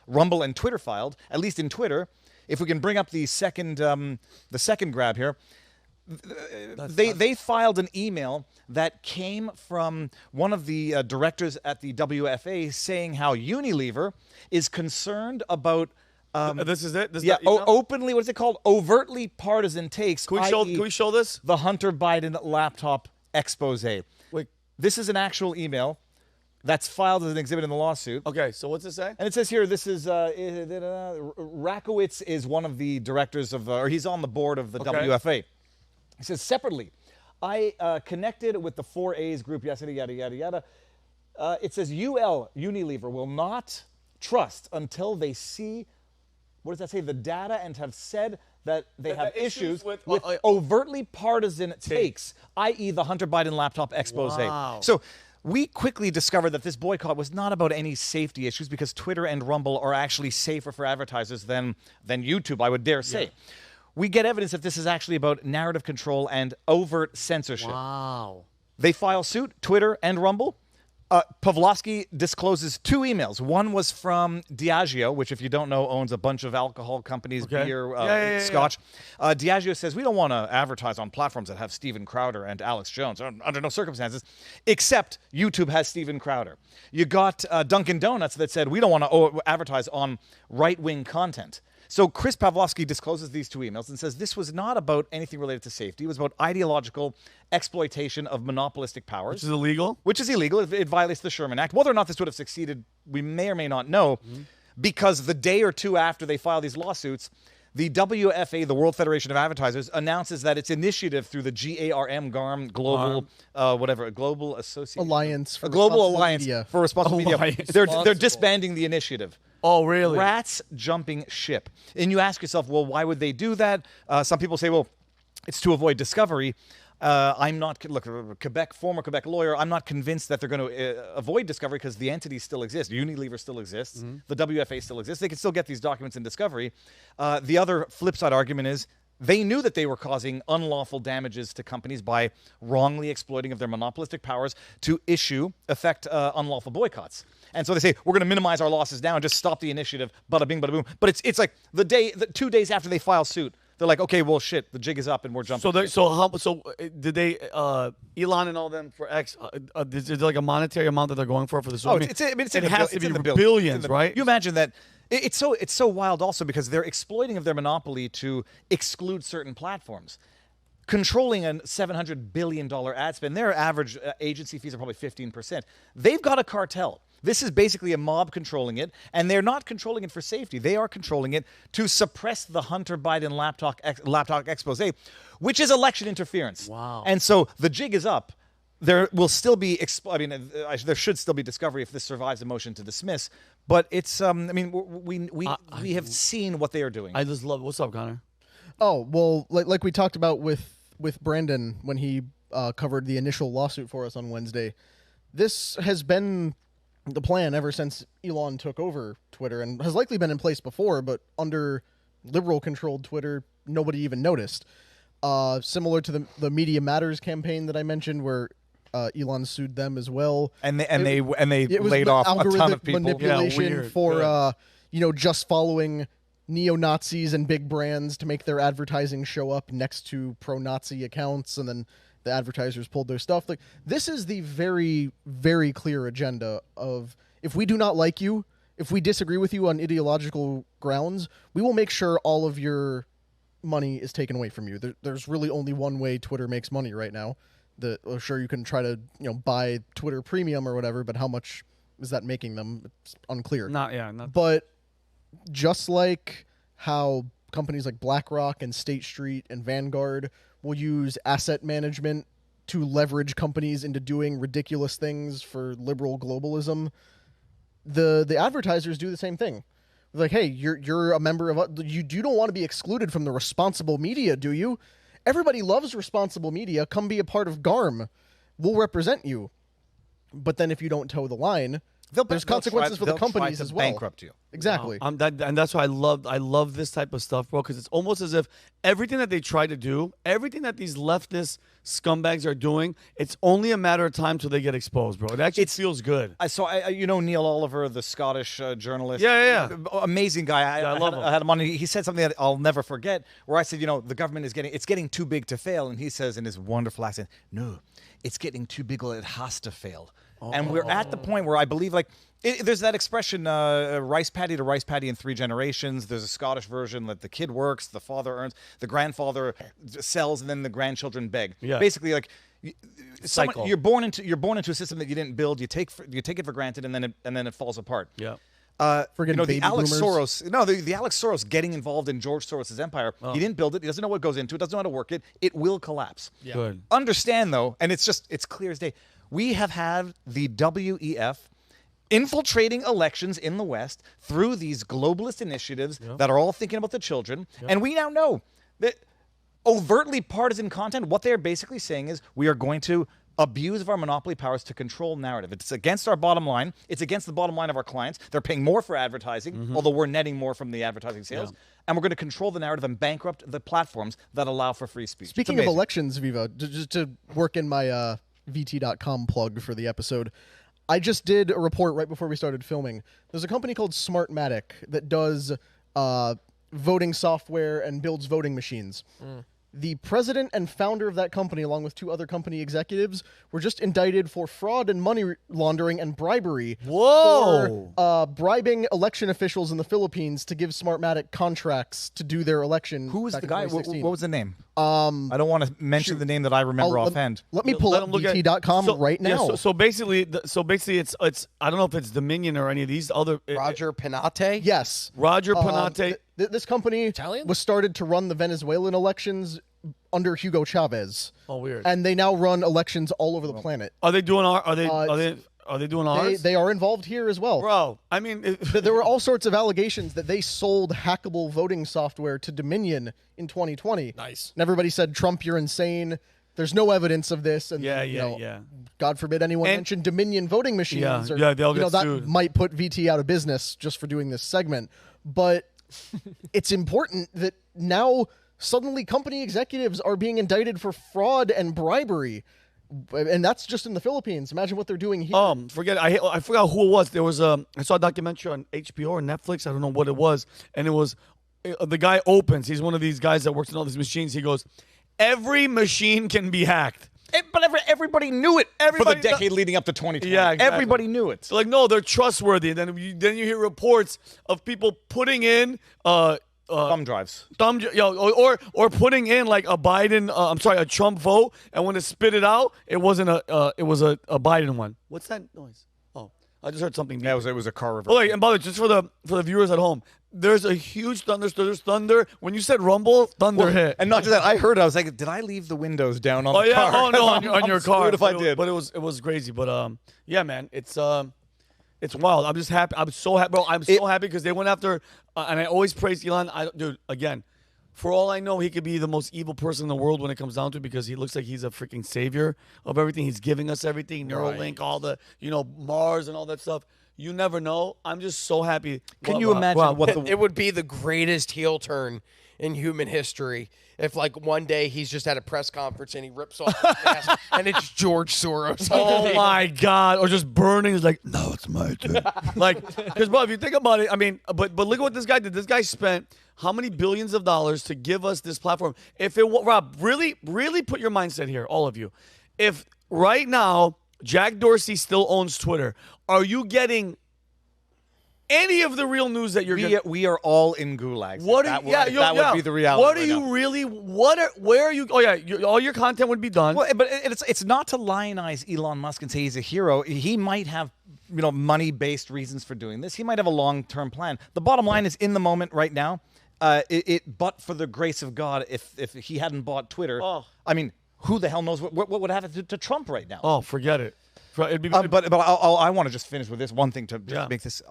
Rumble and Twitter filed, at least in Twitter, if we can bring up the second grab here, they filed an email that came from one of the directors at the WFA saying how Unilever is concerned about this is it? Openly, what is it called? Overtly partisan takes. Can we show this? The Hunter Biden laptop expose. Wait. This is an actual email that's filed as an exhibit in the lawsuit. Okay, so what's it say? And it says here, this is, Rakowitz is one of the directors of, or he's on the board of the WFA. He says, separately, I connected with the 4A's group yesterday, yada, yada, yada. It says, Unilever will not trust until they see, what does that say, the data, and have said that they have issues with overtly partisan takes, i.e. the Hunter Biden laptop expose. Wow. So we quickly discovered that this boycott was not about any safety issues because Twitter and Rumble are actually safer for advertisers than YouTube, I would dare say. We get evidence that this is actually about narrative control and overt censorship. Wow. They file suit, Twitter and Rumble. Pavlovsky discloses 2 emails. One was from Diageo, which, if you don't know, owns a bunch of alcohol companies, beer, scotch. Diageo says, we don't want to advertise on platforms that have Steven Crowder and Alex Jones, under no circumstances, except YouTube has Steven Crowder. You got Dunkin' Donuts that said, we don't want to advertise on right-wing content. So Chris Pavlovsky discloses these 2 emails and says this was not about anything related to safety. It was about ideological exploitation of monopolistic powers. Which is illegal? It violates the Sherman Act. Whether or not this would have succeeded, we may or may not know. because the day or two after they file these lawsuits, the WFA, the World Federation of Advertisers, announces that its initiative through the GARM Global Global Association Alliance for Global Responsible Alliance Media. for Responsible Media. Alliance. They're disbanding the initiative. Oh, really? Rats jumping ship. And you ask yourself, well, why would they do that? Some people say, well, it's to avoid discovery. I'm not, look, former Quebec lawyer, I'm not convinced that they're going to avoid discovery because the entity still exists. Unilever still exists. The WFA still exists. They can still get these documents in discovery. The other flip side argument is they knew that they were causing unlawful damages to companies by wrongly exploiting of their monopolistic powers to affect unlawful boycotts. And so they say, we're going to minimize our losses now and just stop the initiative, bada bing, bada boom. But it's like the 2 days after they file suit, they're like, okay, well, shit, the jig is up and we're jumping. Did they Elon and all them for X? Is there like a monetary amount that they're going for the suit? Oh, it has to be billions, right? You imagine that. It's so wild also because they're exploiting of their monopoly to exclude certain platforms. Controlling a $700 billion ad spend, their average agency fees are probably 15%. They've got a cartel. This is basically a mob controlling it, and they're not controlling it for safety. They are controlling it to suppress the Hunter Biden laptop expose, which is election interference. Wow. And so the jig is up. There will still be, there should still be discovery if this survives a motion to dismiss. But it's, we have seen what they are doing. I just love it. What's up, Connor? Oh, well, like we talked about with Brandon when he covered the initial lawsuit for us on Wednesday, this has been the plan ever since Elon took over Twitter and has likely been in place before, but under liberal-controlled Twitter, nobody even noticed. Similar to the Media Matters campaign that I mentioned, where Elon sued them as well, and they laid off a ton of people. Manipulation for just following neo-Nazis and big brands to make their advertising show up next to pro-Nazi accounts, and then the advertisers pulled their stuff. Like, this is the very, very clear agenda of, if we do not like you, if we disagree with you on ideological grounds, we will make sure all of your money is taken away from you. There's really only one way Twitter makes money right now. Sure, you can try to buy Twitter Premium or whatever, but how much is that making them? It's unclear. But just like how companies like BlackRock and State Street and Vanguard will use asset management to leverage companies into doing ridiculous things for liberal globalism, the advertisers do the same thing. They're like, hey, you're a member of you don't want to be excluded from the responsible media, do you? Everybody loves responsible media. Come be a part of GARM. We'll represent you. But then if you don't toe the line, there's consequences for the companies as well. Bankrupt you. Exactly. And that's why I love this type of stuff, bro, because it's almost as if everything that they try to do, everything that these leftist scumbags are doing, it's only a matter of time till they get exposed, bro. It actually feels good. Neil Oliver, the Scottish journalist. Yeah. Amazing guy. I love him. I had him on. He said something that I'll never forget, where I said, the government is getting too big to fail. And he says in his wonderful accent, no, it's getting too big or it has to fail. And we're at the point where I believe, there's that expression, rice paddy to rice paddy in 3 generations. There's a Scottish version that the kid works, the father earns, the grandfather sells, and then the grandchildren beg. Yeah. Basically, Cycle. you're born into a system that you didn't build. You take it for granted, and then it falls apart. Yeah. Forgetting the baby Alex boomers. Soros. The Alex Soros getting involved in George Soros' empire. He didn't build it. He doesn't know what goes into it. Doesn't know how to work it. It will collapse. Yeah. Good. Understand though, and it's clear as day. We have had the WEF infiltrating elections in the West through these globalist initiatives that are all thinking about the children. And we now know that overtly partisan content, what they're basically saying is we are going to abuse of our monopoly powers to control narrative. It's against our bottom line. It's against the bottom line of our clients. They're paying more for advertising, although we're netting more from the advertising sales. Yeah. And we're going to control the narrative and bankrupt the platforms that allow for free speech. Speaking of elections, Viva, just to work in my VT.com plug for the episode, I just did a report right before we started filming. There's a company called Smartmatic that does voting software and builds voting machines. The president and founder of that company, along with 2 other company executives, were just indicted for fraud and money laundering and bribery. Whoa! For bribing election officials in the Philippines to give Smartmatic contracts to do their election. Who was back the in guy? 2016. What was the name? I don't want to mention the name that I remember offhand. Let me pull Let up him look at- BT.com right now. Yeah, so basically, it's I don't know if it's Dominion or any of these other. Roger Panate. Yes. Roger Panate. This company Italian? was started to run the Venezuelan elections under Hugo Chavez. Oh, weird. And they now run elections all over the planet. Are they doing Are they doing ours? They are involved here as well. Bro, I mean, There were all sorts of allegations that they sold hackable voting software to Dominion in 2020. Nice. And everybody said, Trump, you're insane. There's no evidence of this. And yeah. God forbid anyone And- mention Dominion voting machines. Yeah, they'll get that sued. might put VT out of business just for doing this segment. But it's important that now suddenly company executives are being indicted for fraud and bribery. And that's just in the Philippines. Imagine what they're doing here. Forget it. I forgot who it was. There was I saw a documentary on HBO or Netflix. I don't know what it was, and it was the guy opens. He's one of these guys that works in all these machines. He goes, every machine can be hacked. But everybody knew it for Everybody- the decade leading up to 2020. Yeah, exactly. Everybody knew it. So like, no, they're trustworthy. And then you hear reports of people putting in Thumb drives. or putting in like a Biden, a Trump vote, and when it spit it out, it wasn't it was a Biden one. What's that noise? Oh, I just heard something. Yeah, it was a car reverse. Oh, wait, and by the way, just for the viewers at home, there's a huge thunder. There's thunder. When you said rumble, thunder hit. And not just that, I heard it. I was like, did I leave the windows down on Oh the yeah. car? Oh no, on I'm your car. screwed if I did. But it was crazy. But yeah, man, it's wild. I'm just happy. I'm so happy, bro. I'm so happy because they went after, and I always praise Elon. Dude, again, for all I know, he could be the most evil person in the world when it comes down to it because he looks like he's a freaking savior of everything. He's giving us everything, Neuralink, all the Mars and all that stuff. You never know. I'm just so happy. Can you imagine what the It would be the greatest heel turn in human history if, like, one day he's just at a press conference and he rips off his mask and it's George Soros. Oh my God! Or just burning. It's like, no, it's my turn. Like, because bro, if you think about it, I mean, but look at what this guy did. This guy spent how many billions of dollars to give us this platform? If it, Rob, really put your mindset here, all of you. If right now Jack Dorsey still owns Twitter, are you getting any of the real news that you're getting? we are all in gulags. What? That Would be the reality. What are right you now. really? Where are you? Oh yeah, all your content would be done. Well, but it's not to lionize Elon Musk and say he's a hero. He might have money-based reasons for doing this. He might have a long-term plan. The bottom line is, in the moment right now, but for the grace of God, if he hadn't bought Twitter, I mean, who the hell knows what would happen to Trump right now? Oh, forget it. It'd be, But I want to just finish with this one thing to just make this.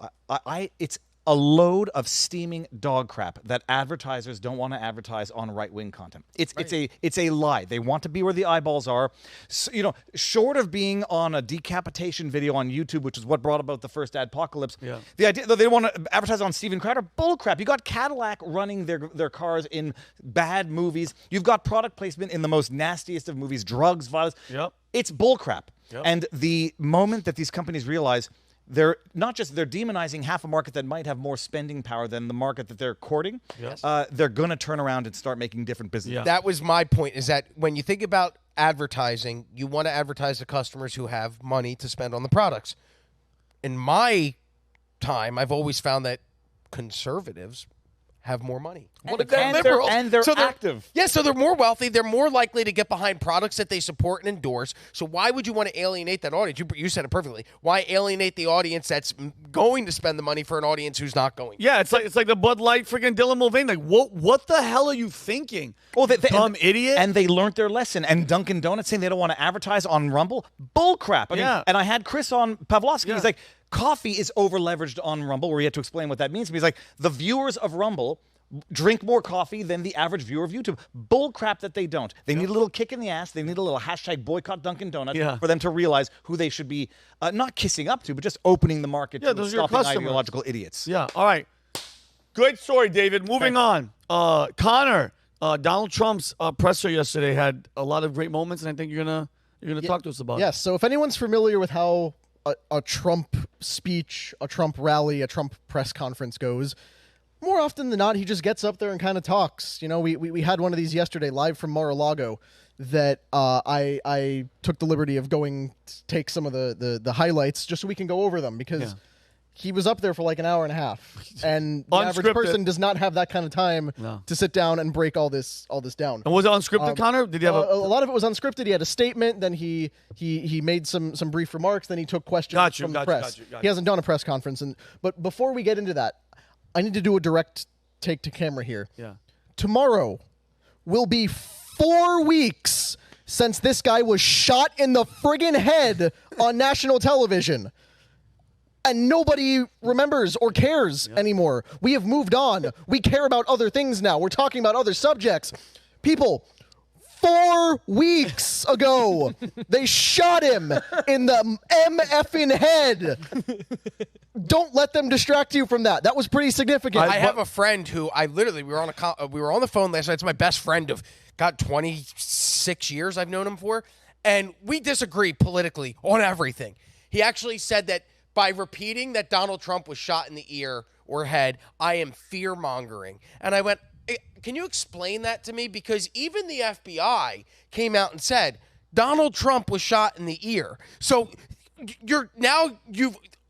It's a load of steaming dog crap that advertisers don't want to advertise on right-wing content. It's a lie. They want to be where the eyeballs are. So, short of being on a decapitation video on YouTube, which is what brought about the first adpocalypse. Yeah. The idea that they want to advertise on Steven Crowder, bullcrap. You got Cadillac running their cars in bad movies. You've got product placement in the most nastiest of movies, drugs, violence. Yep. It's bullcrap. Yep. And the moment that these companies realize they're demonizing half a market that might have more spending power than the market that they're courting, they're going to turn around and start making different business. Yeah. That was my point, is that when you think about advertising, you want to advertise to customers who have money to spend on the products. In my time, I've always found that conservatives have more money. And they're active. Yeah, so they're more wealthy. They're more likely to get behind products that they support and endorse. So why would you want to alienate that audience? You said it perfectly. Why alienate the audience that's going to spend the money for an audience who's not going? Yeah, it's like the Bud Light freaking Dylan Mulvaney. Like, what the hell are you thinking? Well, dumb idiot. And they learned their lesson. And Dunkin' Donuts saying they don't want to advertise on Rumble, bullcrap. I mean, and I had Chris on Pavlovsky. Yeah. He's like, coffee is over leveraged on Rumble, where he had to explain what that means. But he's like, the viewers of Rumble drink more coffee than the average viewer of YouTube. Bull crap that they don't. They need a little kick in the ass. They need a little hashtag boycott Dunkin' Donuts for them to realize who they should be not kissing up to, but just opening the market to those are your stopping customers. ideological idiots. Yeah. All right. Great story, David. Moving on. Connor, Donald Trump's presser yesterday had a lot of great moments, and I think you're gonna talk to us about it. Yes. So if anyone's familiar with how a Trump speech, a Trump rally, a Trump press conference goes, more often than not, he just gets up there and kind of talks. We had one of these yesterday live from Mar-a-Lago that I took the liberty of going to take some of the highlights just so we can go over them, because he was up there for like an hour and a half, and the average Unscripted. person does not have that kind of time to sit down and break all this down. And was it unscripted, Connor? Did you have a lot of it was unscripted. He had a statement, then he made some brief remarks, then he took questions from the press. He hasn't done a press conference, but before we get into that, I need to do a direct take to camera here. Yeah. Tomorrow will be 4 weeks since this guy was shot in the friggin' head on national television. And nobody remembers or cares anymore. We have moved on. We care about other things now. We're talking about other subjects. People, 4 weeks ago, they shot him in the MFing head. Don't let them distract you from that. That was pretty significant. I have a friend who we were on the phone last night. It's my best friend of 26 years I've known him for, and we disagree politically on everything. He actually said that by repeating that Donald Trump was shot in the ear or head, I am fear-mongering. And I went, can you explain that to me? Because even the FBI came out and said Donald Trump was shot in the ear. So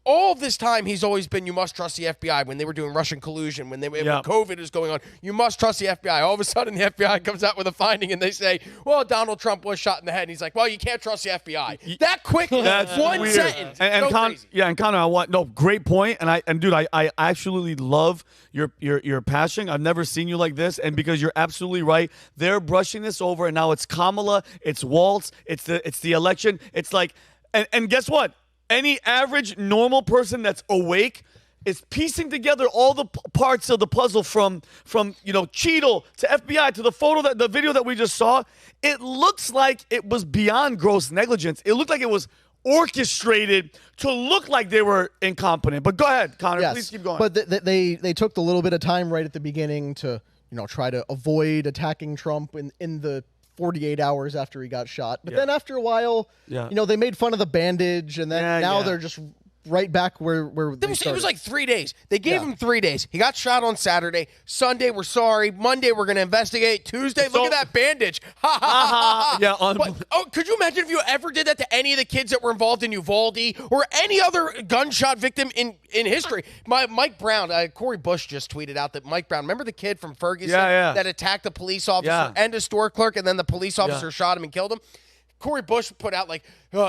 all this time, he's always been, you must trust the FBI. When they were doing Russian collusion, when COVID is going on, you must trust the FBI. All of a sudden, the FBI comes out with a finding, and they say, well, Donald Trump was shot in the head. And he's like, well, you can't trust the FBI. That quickly, one weird. sentence. And crazy. and Connor, great point. And dude, I absolutely love your passion. I've never seen you like this, and because you're absolutely right, they're brushing this over, and now it's Kamala, it's Waltz, it's the election. It's like, and guess what? Any average normal person that's awake is piecing together all the parts of the puzzle from Cheeto to FBI to the video that we just saw. It looks like it was beyond gross negligence. It looked like it was orchestrated to look like they were incompetent. But go ahead, Connor. Yes, please keep going. But they took the little bit of time right at the beginning to try to avoid attacking Trump in the 48 hours after he got shot. But then after a while, they made fun of the bandage, and then now they're just right back where they started. It was like 3 days. They gave him 3 days. He got shot on Saturday. Sunday, we're sorry. Monday, we're going to investigate. Tuesday, look at that bandage. Ha, ha, ha, ha. Yeah. Could you imagine if you ever did that to any of the kids that were involved in Uvalde or any other gunshot victim in history? Mike Brown, Corey Bush just tweeted out that Mike Brown, remember the kid from Ferguson that attacked a police officer and a store clerk, and then the police officer shot him and killed him? Corey Bush put out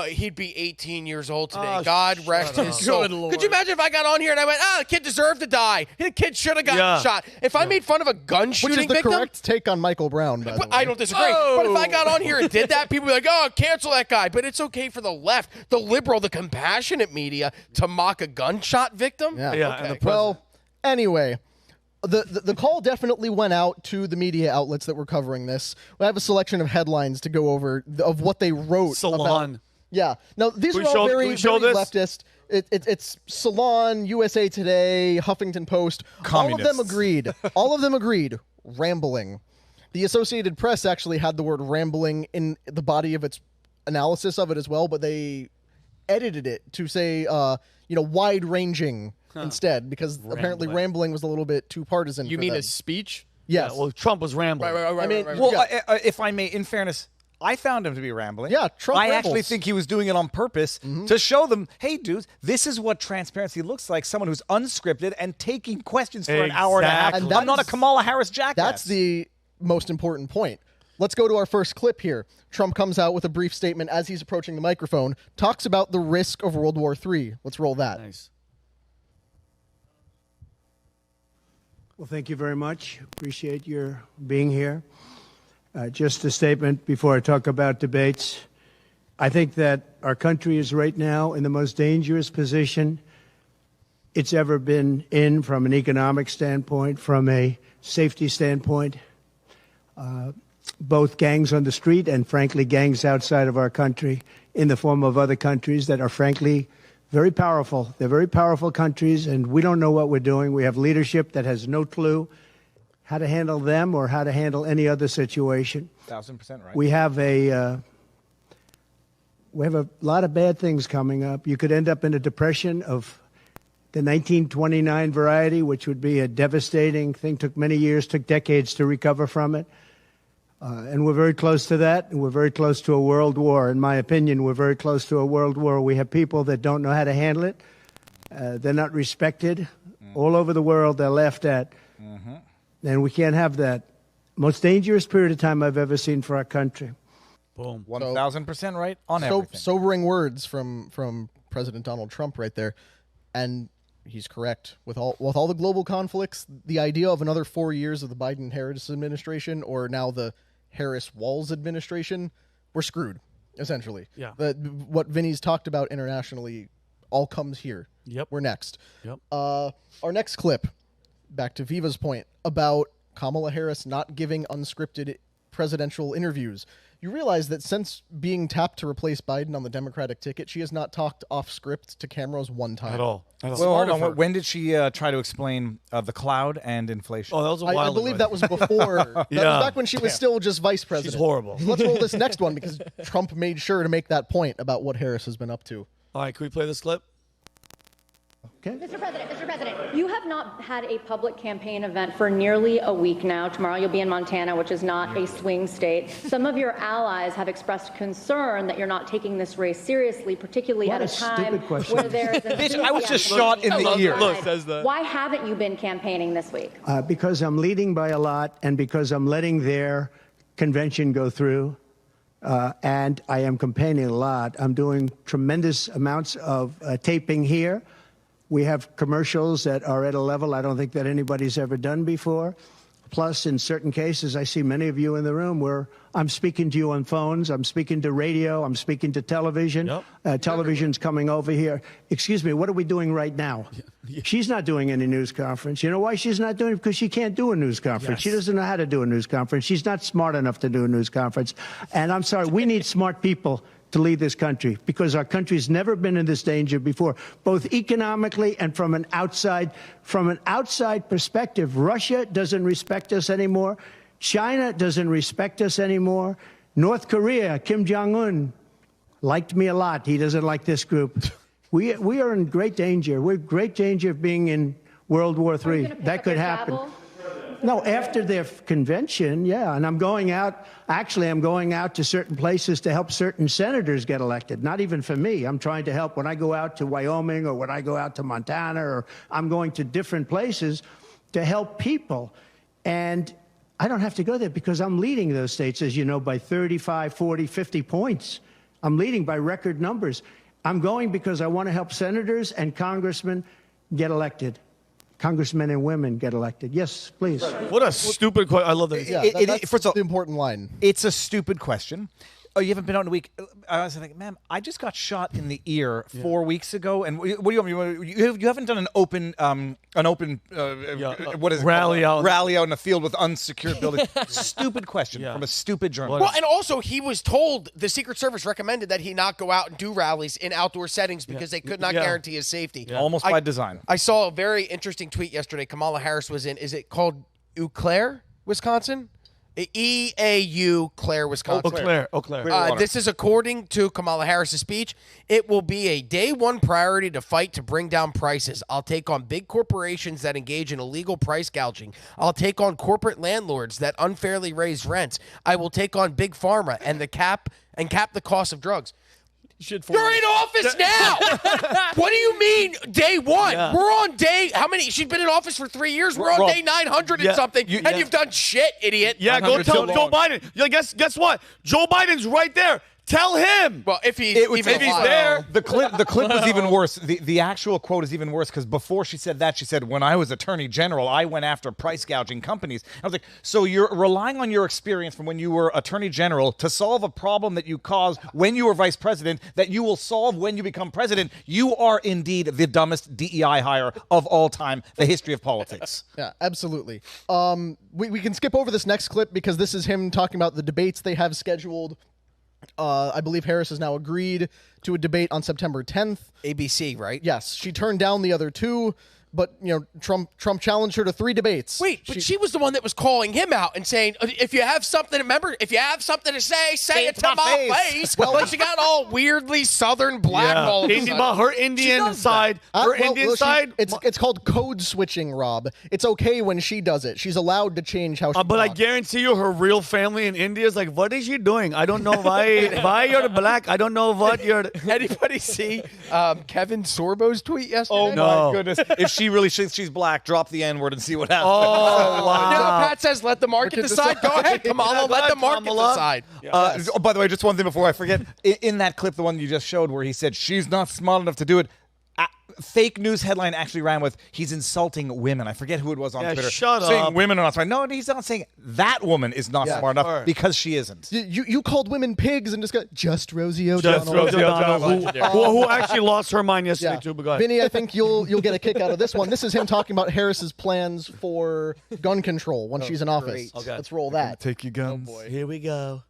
he'd be 18 years old today. God rest his soul. Could you imagine if I got on here and I went, the kid deserved to die. The kid should have gotten shot. If I made fun of a gun shooting victim. Which is the correct take on Michael Brown, by the way. I don't disagree. But if I got on here and did that, people would be like, cancel that guy. But it's okay for the left, the liberal, the compassionate media to mock a gunshot victim? Yeah. Okay. Well, anyway. The call definitely went out to the media outlets that were covering this. I have a selection of headlines to go over of what they wrote. Salon. Now, these are all very leftist. It's Salon, USA Today, Huffington Post. Communists. All of them agreed. Rambling. The Associated Press actually had the word rambling in the body of its analysis of it as well, but they edited it to say, wide-ranging. Instead, because apparently rambling was a little bit too partisan. You mean a speech? Yes. Yeah, well, Trump was rambling. Right. If I may, in fairness, I found him to be rambling. Yeah, Trump I rambles. actually think he was doing it on purpose to show them, hey, dudes, this is what transparency looks like. Someone who's unscripted and taking questions for an hour and a half. Exactly. And I'm not a Kamala Harris jackass. That's the most important point. Let's go to our first clip here. Trump comes out with a brief statement as he's approaching the microphone, talks about the risk of World War III. Let's roll that. Nice. Well, thank you very much. Appreciate your being here. Just a statement before I talk about debates. I think that our country is right now in the most dangerous position it's ever been in from an economic standpoint, from a safety standpoint. Both gangs on the street and, frankly, gangs outside of our country in the form of other countries that are, frankly, very powerful. They're very powerful countries, and we don't know what we're doing. We have leadership that has no clue how to handle them or how to handle any other situation. 1,000% right. We have a lot of bad things coming up. You could end up in a depression of the 1929 variety, which would be a devastating thing. Took many years, took decades to recover from it. And we're very close to that, and we're very close to a world war. In my opinion, we're very close to a world war. We have people that don't know how to handle it, They're not respected. All over the world, they're laughed at. And we can't have that. Most dangerous period of time I've ever seen for our country. Boom. 1,000% right on everything. Sobering words from President Donald Trump right there, and he's correct. With all the global conflicts, the idea of another 4 years of the Biden-Harris administration, or now the Harris-Walz administration, we're screwed, essentially. Yeah. What Vinny's talked about internationally all comes here. Yep. We're next. Yep. Our next clip, back to Viva's point about Kamala Harris not giving unscripted presidential interviews. You realize that since being tapped to replace Biden on the Democratic ticket, she has not talked off script to cameras one time. At all. Well, hold on. When did she try to explain the cloud and inflation? Oh, that was a while I believe ago. that was before. That was back when she was still just vice president. She's horrible. Let's roll this next one because Trump made sure to make that point about what Harris has been up to. All right, can we play this clip? Okay. Mr. President, you have not had a public campaign event for nearly a week now. Tomorrow you'll be in Montana, which is not a swing state. Some of your allies have expressed concern that you're not taking this race seriously, particularly What at a a time stupid question. where there is Bitch, I was just enthusiasm shot in on the both ear. Look, sides. says that. Why haven't you been campaigning this week? Because I'm leading by a lot and because I'm letting their convention go through. And I am campaigning a lot. I'm doing tremendous amounts of taping here. We have commercials that are at a level I don't think that anybody's ever done before. Plus, in certain cases, I see many of you in the room where I'm speaking to you on phones, I'm speaking to radio, I'm speaking to television. Yep. Television's coming over here. Excuse me, what are we doing right now? She's not doing any news conference. You know why she's not doing it? Because she can't do a news conference. She doesn't know how to do a news conference. She's not smart enough to do a news conference. And I'm sorry, we need smart people to lead this country because our country's never been in this danger before, both economically and from an outside perspective. Russia doesn't respect us anymore. China doesn't respect us anymore. North Korea, Kim Jong-un, liked me a lot. He doesn't like this group. We are in great danger. We're in great danger of being in World War III. That could happen. No, after their convention, yeah. And I'm going out, actually, I'm going out to certain places to help certain senators get elected. Not even for me. I'm trying to help when I go out to Wyoming or when I go out to Montana, or I'm going to different places to help people. And I don't have to go there because I'm leading those states, as you know, by 35, 40, 50 points. I'm leading by record numbers. I'm going because I want to help senators and congressmen get elected. Congressmen and women get elected. Yes, please. What a stupid question. I love that. Yeah, that's first of all, the important line. It's a stupid question. Oh, you haven't been out in a week. I was thinking, ma'am, I just got shot in the ear 4 weeks ago, and what do you want me? You haven't done an open, what is it rally called? out. Rally out in the field with unsecured buildings. Stupid question from a stupid journalist. Well, and also he was told the Secret Service recommended that he not go out and do rallies in outdoor settings because they could not guarantee his safety. Almost by design. I saw a very interesting tweet yesterday. Kamala Harris was in, is it called Eau Claire, Wisconsin? EAU, Claire, Wisconsin. Eau Claire. This is according to Kamala Harris' speech. It will be a day one priority to fight to bring down prices. I'll take on big corporations that engage in illegal price gouging. I'll take on corporate landlords that unfairly raise rents. I will take on big pharma and cap the cost of drugs. You're in office now. What do you mean day one? Yeah. We're on day, how many? She's been in office for 3 years. We're on day 900 and something, and you've done shit, idiot. Yeah, go tell Joe Biden. Yeah, guess what? Joe Biden's right there. Tell him. Well, if he's if he's there. The clip was even worse. The actual quote is even worse because before she said that, she said, when I was attorney general, I went after price gouging companies. I was like, so you're relying on your experience from when you were attorney general to solve a problem that you caused when you were vice president that you will solve when you become president. You are indeed the dumbest DEI hire of all time, the history of politics. Yeah, absolutely. We can skip over this next clip because this is him talking about the debates they have scheduled. I believe Harris has now agreed to a debate on September 10th. ABC, right? Yes, she turned down the other two, but Trump challenged her to 3 debates. Wait, but she was the one that was calling him out and saying, if you have something to say it to my face. Well, like she got all weirdly Southern black all of a sudden. But her Indian side, it's called code switching, Rob. It's okay when she does it. She's allowed to change how she but I talks. guarantee you her real family in India is like, what is she doing? I don't know why you're black. I don't know what you're... Anybody see Kevin Sorbo's tweet yesterday? Oh, my goodness. If she really thinks she's black, drop the N-word and see what happens. Oh, wow. No, Pat says let the market decide. Go ahead, Kamala. Let the market decide. Oh, by the way, just one thing before I forget. In that clip, the one you just showed where he said she's not smart enough to do it, fake news headline actually ran with he's insulting women. I forget who it was on Twitter. Shut up. Saying women are not smart. No, he's not saying that woman is not smart enough because she isn't. You called women pigs and just Rosie O'Donnell. Rosie O'Donnell, who actually lost her mind yesterday too. But go ahead. Vinny, I think you'll get a kick out of this one. This is him talking about Harris's plans for gun control when she's in office. Okay. Let's roll that. Take your guns. Oh boy, here we go.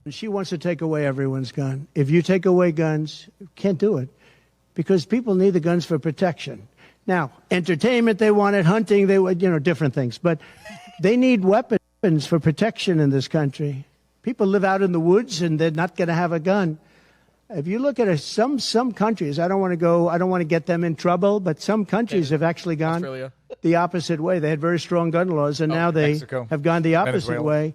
She wants to take away everyone's gun. If you take away guns, you can't do it because people need the guns for protection. Now, entertainment, they want it, hunting, they want, different things. But they need weapons for protection in this country. People live out in the woods and they're not going to have a gun. If you look at some countries, I don't want to get them in trouble, but some countries have actually gone the opposite way. They had very strong gun laws, and now they have gone the opposite way,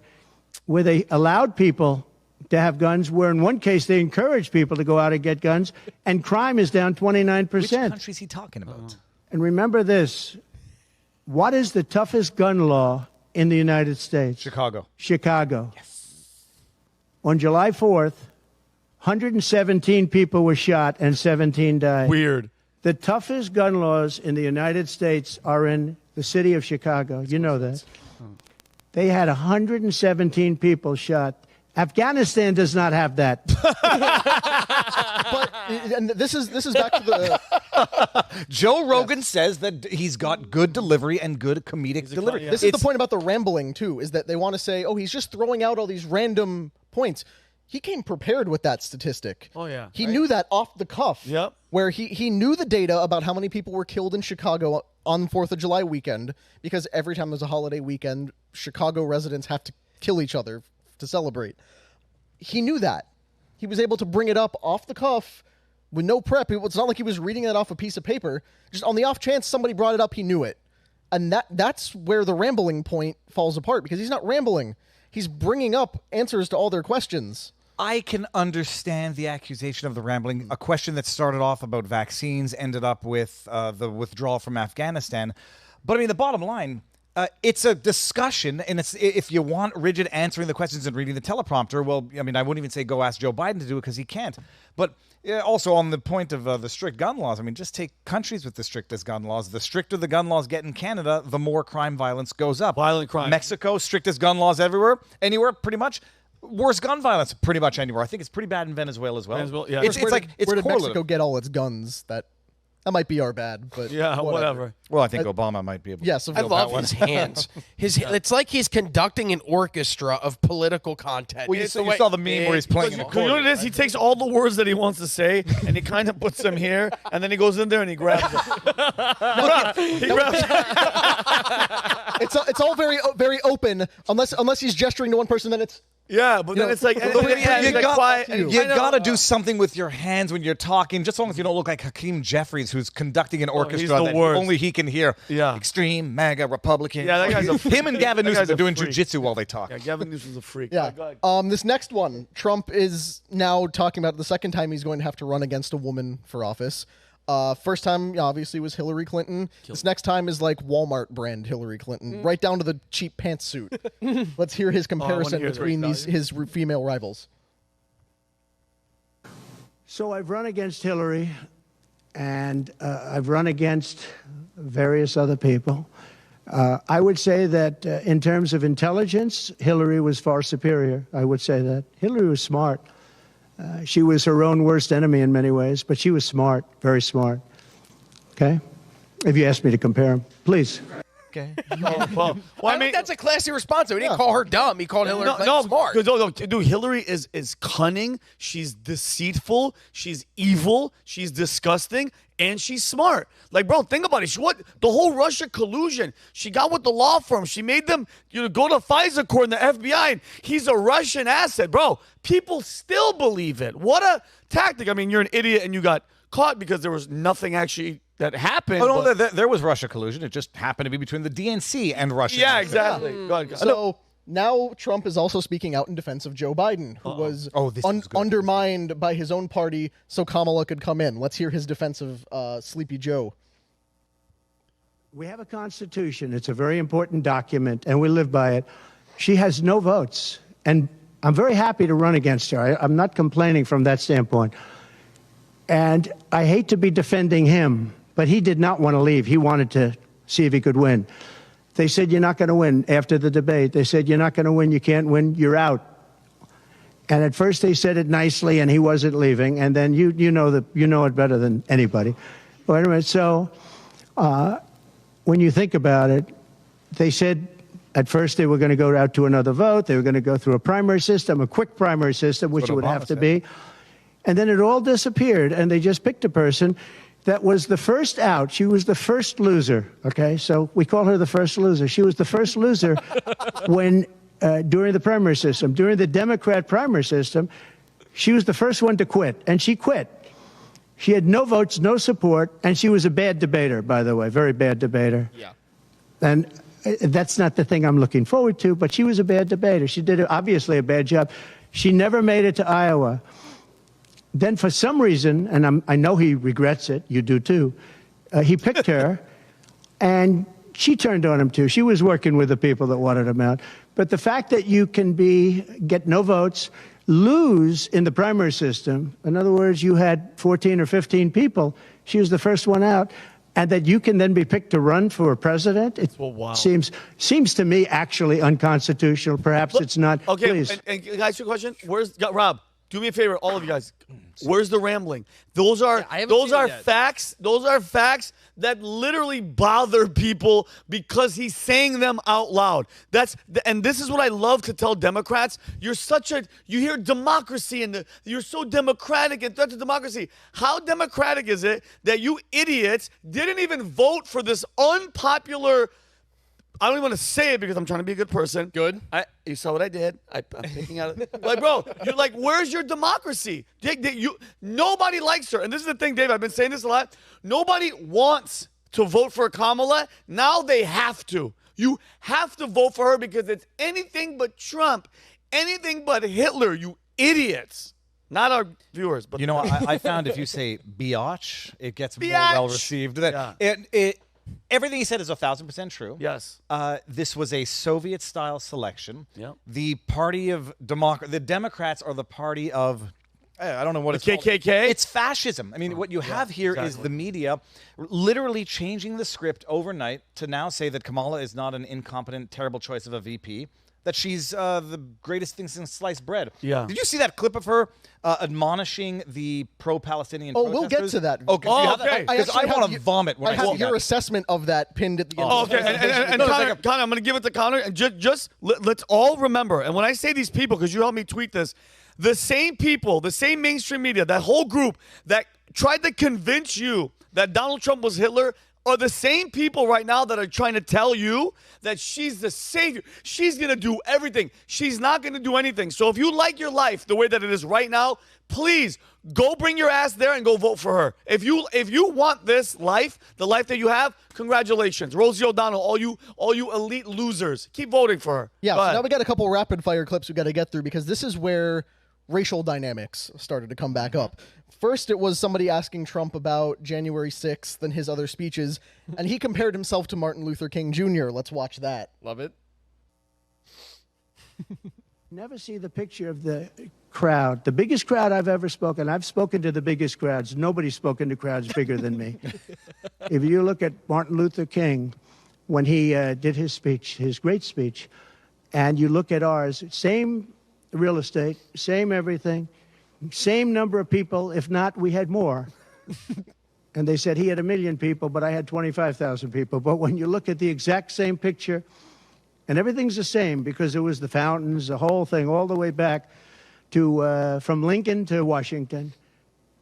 where they allowed people to have guns, where in one case they encouraged people to go out and get guns, and crime is down 29%. Which country is he talking about? And remember this, what is the toughest gun law in the United States? Chicago. Yes. On July 4th, 117 people were shot and 17 died. Weird. The toughest gun laws in the United States are in the city of Chicago. You know that. They had 117 people shot. Afghanistan does not have that. But and this is back to the Joe Rogan says that he's got good delivery and good comedic delivery. This is the point about the rambling too, is that they want to say, oh, he's just throwing out all these random points. He came prepared with that statistic. Oh, yeah. He knew that off the cuff. Yep. Where he knew the data about how many people were killed in Chicago on 4th of July weekend, because every time there's a holiday weekend, Chicago residents have to kill each other to celebrate. He knew that. He was able to bring it up off the cuff with no prep. It's not like he was reading it off a piece of paper. Just on the off chance somebody brought it up, he knew it. And that's where the rambling point falls apart, because he's not rambling. He's bringing up answers to all their questions. I can understand the accusation of the rambling. A question that started off about vaccines ended up with the withdrawal from Afghanistan. But I mean, the bottom line, it's a discussion, and if you want rigid answering the questions and reading the teleprompter, well, I mean, I wouldn't even say go ask Joe Biden to do it because he can't. But also on the point of the strict gun laws, I mean, just take countries with the strictest gun laws. The stricter the gun laws get in Canada, the more crime violence goes up. Violent crime. Mexico, strictest gun laws anywhere, pretty much. Worst gun violence pretty much anywhere. I think it's pretty bad in Venezuela as well. Yeah. It's where like it's where did correlative. Mexico get all its guns? That might be our bad, but Yeah, whatever. Well, I think Obama might be able to. Yes, I love his hands. It's like he's conducting an orchestra of political content. Well, you It's the saw way- the meme where he's playing an You know what it is? He takes all the words that he wants to say and he kind of puts them here, and then he goes in there and he grabs them. it's all very open unless he's gesturing to one person. Then it's Yeah, but then it's like, and You like quiet. and You kind of- gotta do something with your hands when you're talking, just as long as you don't look like Hakeem Jeffries, who's conducting an orchestra the that worst. only he can hear. Yeah. Extreme, MAGA, Republican. Yeah, that guy's a Him and Gavin that Newsom guy's are a doing freak. jujitsu while they talk. Yeah, Gavin Newsom's a freak. yeah. Go ahead. This next one, Trump is now talking about the second time he's going to have to run against a woman for office. First time, obviously, was Hillary Clinton. This next time is like Walmart brand Hillary Clinton, right down to the cheap pantsuit. Let's hear his comparison hear between his female rivals. So I've run against Hillary, and I've run against various other people. I would say that in terms of intelligence, Hillary was far superior. I would say that. Hillary was smart. She was her own worst enemy in many ways, but she was smart, very smart. Okay? If you ask me to compare them, please. Okay. Well, I think that's a classy response. He didn't call her dumb. He called Hillary Clinton smart. No, dude, Hillary is cunning. She's deceitful. She's evil. She's disgusting. and she's smart. Like, bro, think about it. The whole Russia collusion. She got with the law firm. She made them go to FISA court in the FBI, and he's a Russian asset. Bro, people still believe it. What a tactic. I mean, you're an idiot, and you got caught because there was nothing actually that happened. Oh, no, there was Russia collusion. It just happened to be between the DNC and Russia. Yeah, exactly. Go ahead. So now Trump is also speaking out in defense of Joe Biden, who was undermined by his own party so Kamala could come in. Let's hear his defense of Sleepy Joe. We have a constitution. It's a very important document, and we live by it. She has no votes, and I'm very happy to run against her. I'm not complaining from that standpoint. And I hate to be defending him, but he did not want to leave. He wanted to see if he could win. They said, you're not going to win after the debate. They said, you're not going to win. You can't win. You're out. And at first they said it nicely, and he wasn't leaving. And then you know it better than anybody. Wait a minute. So when you think about it, they said at first they were going to go out to another vote. They were going to go through a primary system, a quick primary system, which it would have to be. And then it all disappeared, and they just picked a person that was the first out. She was the first loser, okay? So we call her the first loser. She was the first loser when, during the primary system. During the Democrat primary system, she was the first one to quit, and she quit. She had no votes, no support, and she was a bad debater, by the way, very bad debater. Yeah. And that's not the thing I'm looking forward to, but she was a bad debater. She did, obviously, a bad job. She never made it to Iowa. Then for some reason, and I know he regrets it, you do too, he picked her, and she turned on him too. She was working with the people that wanted him out. But the fact that you can get no votes, lose in the primary system, in other words, you had 14 or 15 people, she was the first one out, and that you can then be picked to run for president, it seems to me actually unconstitutional. Perhaps it's not. Okay, please. and can I ask you a question? Rob? Do me a favor, all of you guys. Where's the rambling? Those are facts. Those are facts that literally bother people because he's saying them out loud. And this is what I love to tell Democrats. You hear democracy and you're so democratic and threat to democracy. How democratic is it that you idiots didn't even vote for this unpopular? I don't even want to say it because I'm trying to be a good person. Good. You saw what I did. I'm picking out. Like, bro, you're like, where's your democracy? Nobody likes her. And this is the thing, Dave. I've been saying this a lot. Nobody wants to vote for Kamala. Now they have to. You have to vote for her because it's anything but Trump, anything but Hitler, you idiots. Not our viewers, but I found if you say biatch, it gets more Biatch. well received. Yeah. Everything he said is 1,000% true. Yes. This was a Soviet-style selection. Yep. The party of the Democrats are the party of, I don't know what it's called. KKK? It's fascism. I mean, what you have here is the media literally changing the script overnight to now say that Kamala is not an incompetent, terrible choice of a VP. That she's the greatest thing since sliced bread. Yeah. Did you see that clip of her admonishing the pro-Palestinian protesters? We'll get to that. Okay. okay. Because I want to vomit when I see have your that. assessment of that pinned at the end. Okay, and Connor, I'm going to give it to Connor. And let's all remember, and when I say these people, because you helped me tweet this, the same people, the same mainstream media, that whole group that tried to convince you that Donald Trump was Hitler are the same people right now that are trying to tell you that she's the savior. She's going to do everything. She's not going to do anything. So if you like your life the way that it is right now, please go bring your ass there and go vote for her. If you want this life, the life that you have, congratulations. Rosie O'Donnell, all you elite losers, keep voting for her. Yeah, so now we got a couple rapid fire clips we got to get through because this is where racial dynamics started to come back up. First, it was somebody asking Trump about January 6th and his other speeches, and he compared himself to Martin Luther King Jr. Let's watch that. Love it. Never see the picture of the crowd. The biggest crowd I've ever spoken. I've spoken to the biggest crowds. Nobody's spoken to crowds bigger than me. If you look at Martin Luther King, when he did his speech, his great speech, and you look at ours, same real estate, same everything, same number of people. If not, we had more. And they said he had 1 million people, but I had 25,000 people. But when you look at the exact same picture, and everything's the same because it was the fountains, the whole thing, all the way back to from Lincoln to Washington,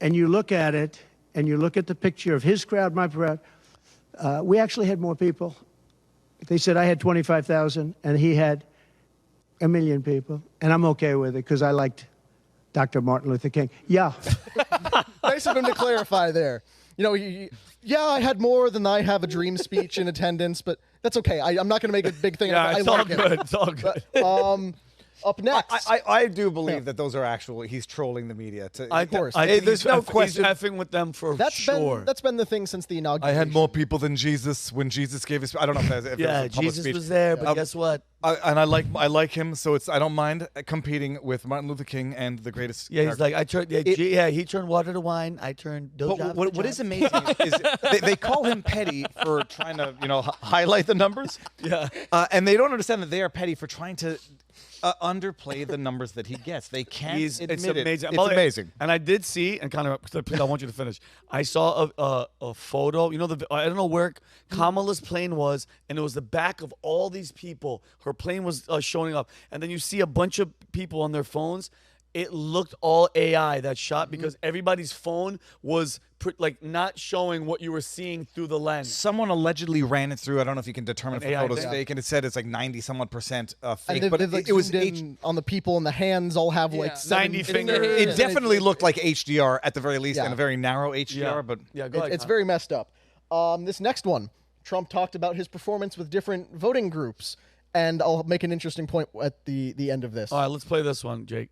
and you look at it, and you look at the picture of his crowd, my crowd, we actually had more people. They said I had 25,000, and he had 1 million people, and I'm okay with it because I liked Dr. Martin Luther King. Yeah. Nice of him to clarify there. You know, yeah, I had more than I have a dream speech in attendance, but that's okay. I'm not going to make a big thing. Yeah, I it's all like it. good. It's all good. But, up next, I do believe that those are actual. He's trolling the media. Of course. There's no question. He's effing with them for that's sure. been the thing since the I inauguration. had more people than Jesus when Jesus gave his. I don't know if it was yeah, a public Jesus speech. was there, but guess what? And I like him, so I don't mind competing with Martin Luther King and the greatest. Yeah, he's character. like, I turned. He turned water to wine. I turned. But what is amazing is they call him petty for trying to highlight the numbers. Yeah. And they don't understand that they are petty for trying to underplay the numbers that he gets. They can't admit it's it. amazing. It's amazing. And I did see, and kind of, please, I want you to finish. I saw a photo. I don't know where Kamala's plane was, and it was the back of all these people. Her plane was showing up, and then you see a bunch of people on their phones. It looked all AI, that shot, because everybody's phone was not showing what you were seeing through the lens. Someone allegedly ran it through. I don't know if you can determine if the AI photo's thing. fake, and it said it's like 90-somewhat% fake. And But it it was zoomed in on the people, and the hands all have like 90 fingers. It definitely looked like HDR at the very least, Yeah. and a very narrow HDR. Yeah. But Yeah, go ahead. It's very messed up. This next one, Trump talked about his performance with different voting groups, and I'll make an interesting point at the end of this. All right, let's play this one, Jake.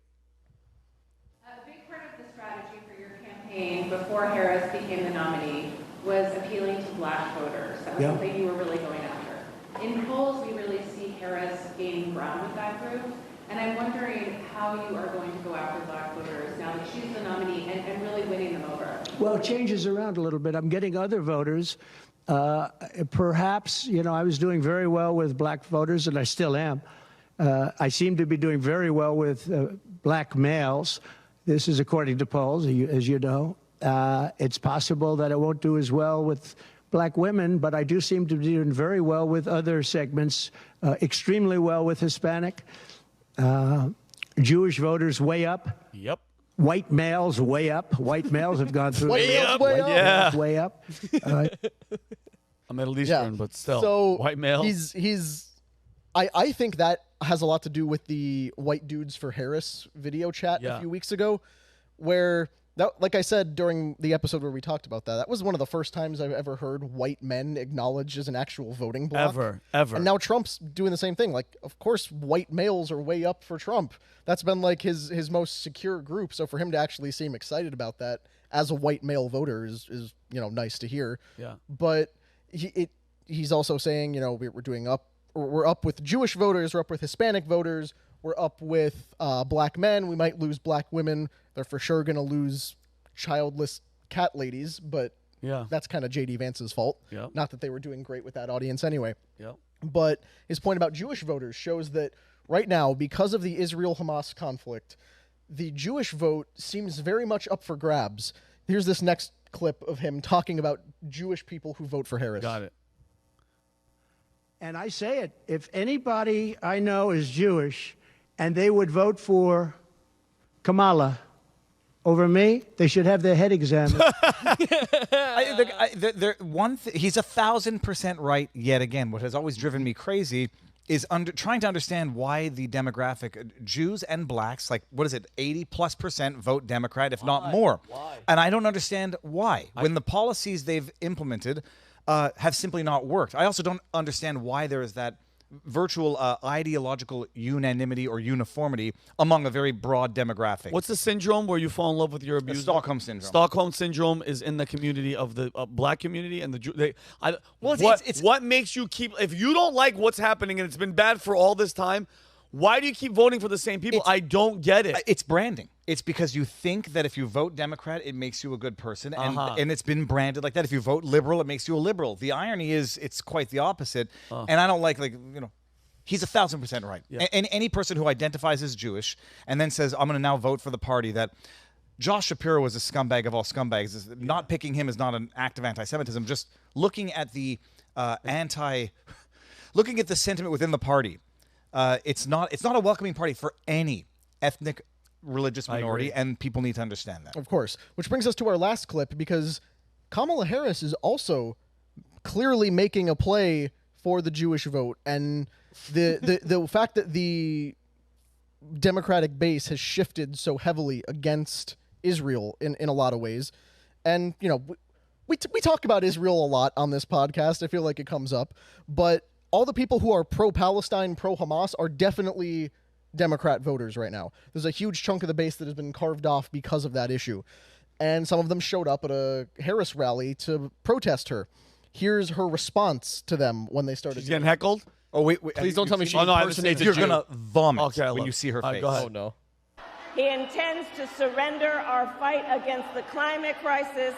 A big part of the strategy for your campaign before Harris became the nominee was appealing to black voters. That was Yeah. something you were really going after. In polls, we really see Harris gaining ground with that group. And I'm wondering how you are going to go after black voters now that she's the nominee and really winning them over. Well, it changes around a little bit. I'm getting other voters. Perhaps, I was doing very well with black voters, and I still am. I seem to be doing very well with black males. This is according to polls, as you know. It's possible that I won't do as well with black women, but I do seem to be doing very well with other segments, extremely well with Hispanic. Jewish voters way up. Yep. White males way up. White males have gone through. White males way up. Yeah. Way up. I'm Middle Eastern, but still. So white male. I think that has a lot to do with the White Dudes for Harris video chat Yeah. a few weeks ago, where like I said during the episode where we talked about that was one of the first times I've ever heard white men acknowledged as an actual voting bloc. Ever. And now Trump's doing the same thing. Like, of course, white males are way up for Trump. That's been like his most secure group. So for him to actually seem excited about that as a white male voter is nice to hear. Yeah. But he's also saying, we're up with Jewish voters, we're up with Hispanic voters, we're up with black men. We might lose black women. They're for sure going to lose childless cat ladies, but Yeah. that's kind of J.D. Vance's fault. Yep. Not that they were doing great with that audience anyway. Yep. But his point about Jewish voters shows that right now, because of the Israel-Hamas conflict, the Jewish vote seems very much up for grabs. Here's this next clip of him talking about Jewish people who vote for Harris. Got it. And I say it, if anybody I know is Jewish and they would vote for Kamala over me, they should have their head examined. He's 1,000% right yet again. What has always driven me crazy is trying to understand why the demographic, Jews and blacks, 80+% vote Democrat, if not more. Why? And I don't understand why. When the policies they've implemented have simply not worked. I also don't understand why there is that virtual ideological unanimity or uniformity among a very broad demographic. What's the syndrome where you fall in love with your abuser? Stockholm syndrome. Stockholm syndrome is in the community of the black community and the Jew. It's- What makes you keep? If you don't like what's happening and it's been bad for all this time, why do you keep voting for the same people? I don't get it. It's branding. It's because you think that if you vote Democrat, it makes you a good person, and it's been branded like that. If you vote liberal, it makes you a liberal. The irony is, it's quite the opposite. And I don't he's 1,000% right. Yeah. And any person who identifies as Jewish and then says, "I'm going to now vote for the party that." Josh Shapiro was a scumbag of all scumbags. Not picking him is not an act of anti-Semitism. Just looking at the looking at the sentiment within the party. It's not a welcoming party for any ethnic, religious minority, and people need to understand that. Of course. Which brings us to our last clip, because Kamala Harris is also clearly making a play for the Jewish vote, and the fact that the Democratic base has shifted so heavily against Israel in a lot of ways. And, you know, we talk about Israel a lot on this podcast. I feel like it comes up. But all the people who are pro-Palestine, pro-Hamas are definitely Democrat voters right now. There's a huge chunk of the base that has been carved off because of that issue. And some of them showed up at a Harris rally to protest her. Here's her response to them when they started. She's getting heckled? Oh, wait. Please don't tell me she Oh, no, I haven't seen impersonates it. a You're Jew. going to vomit Okay, when you see her face. go ahead. Oh, no. He intends to surrender our fight against the climate crisis,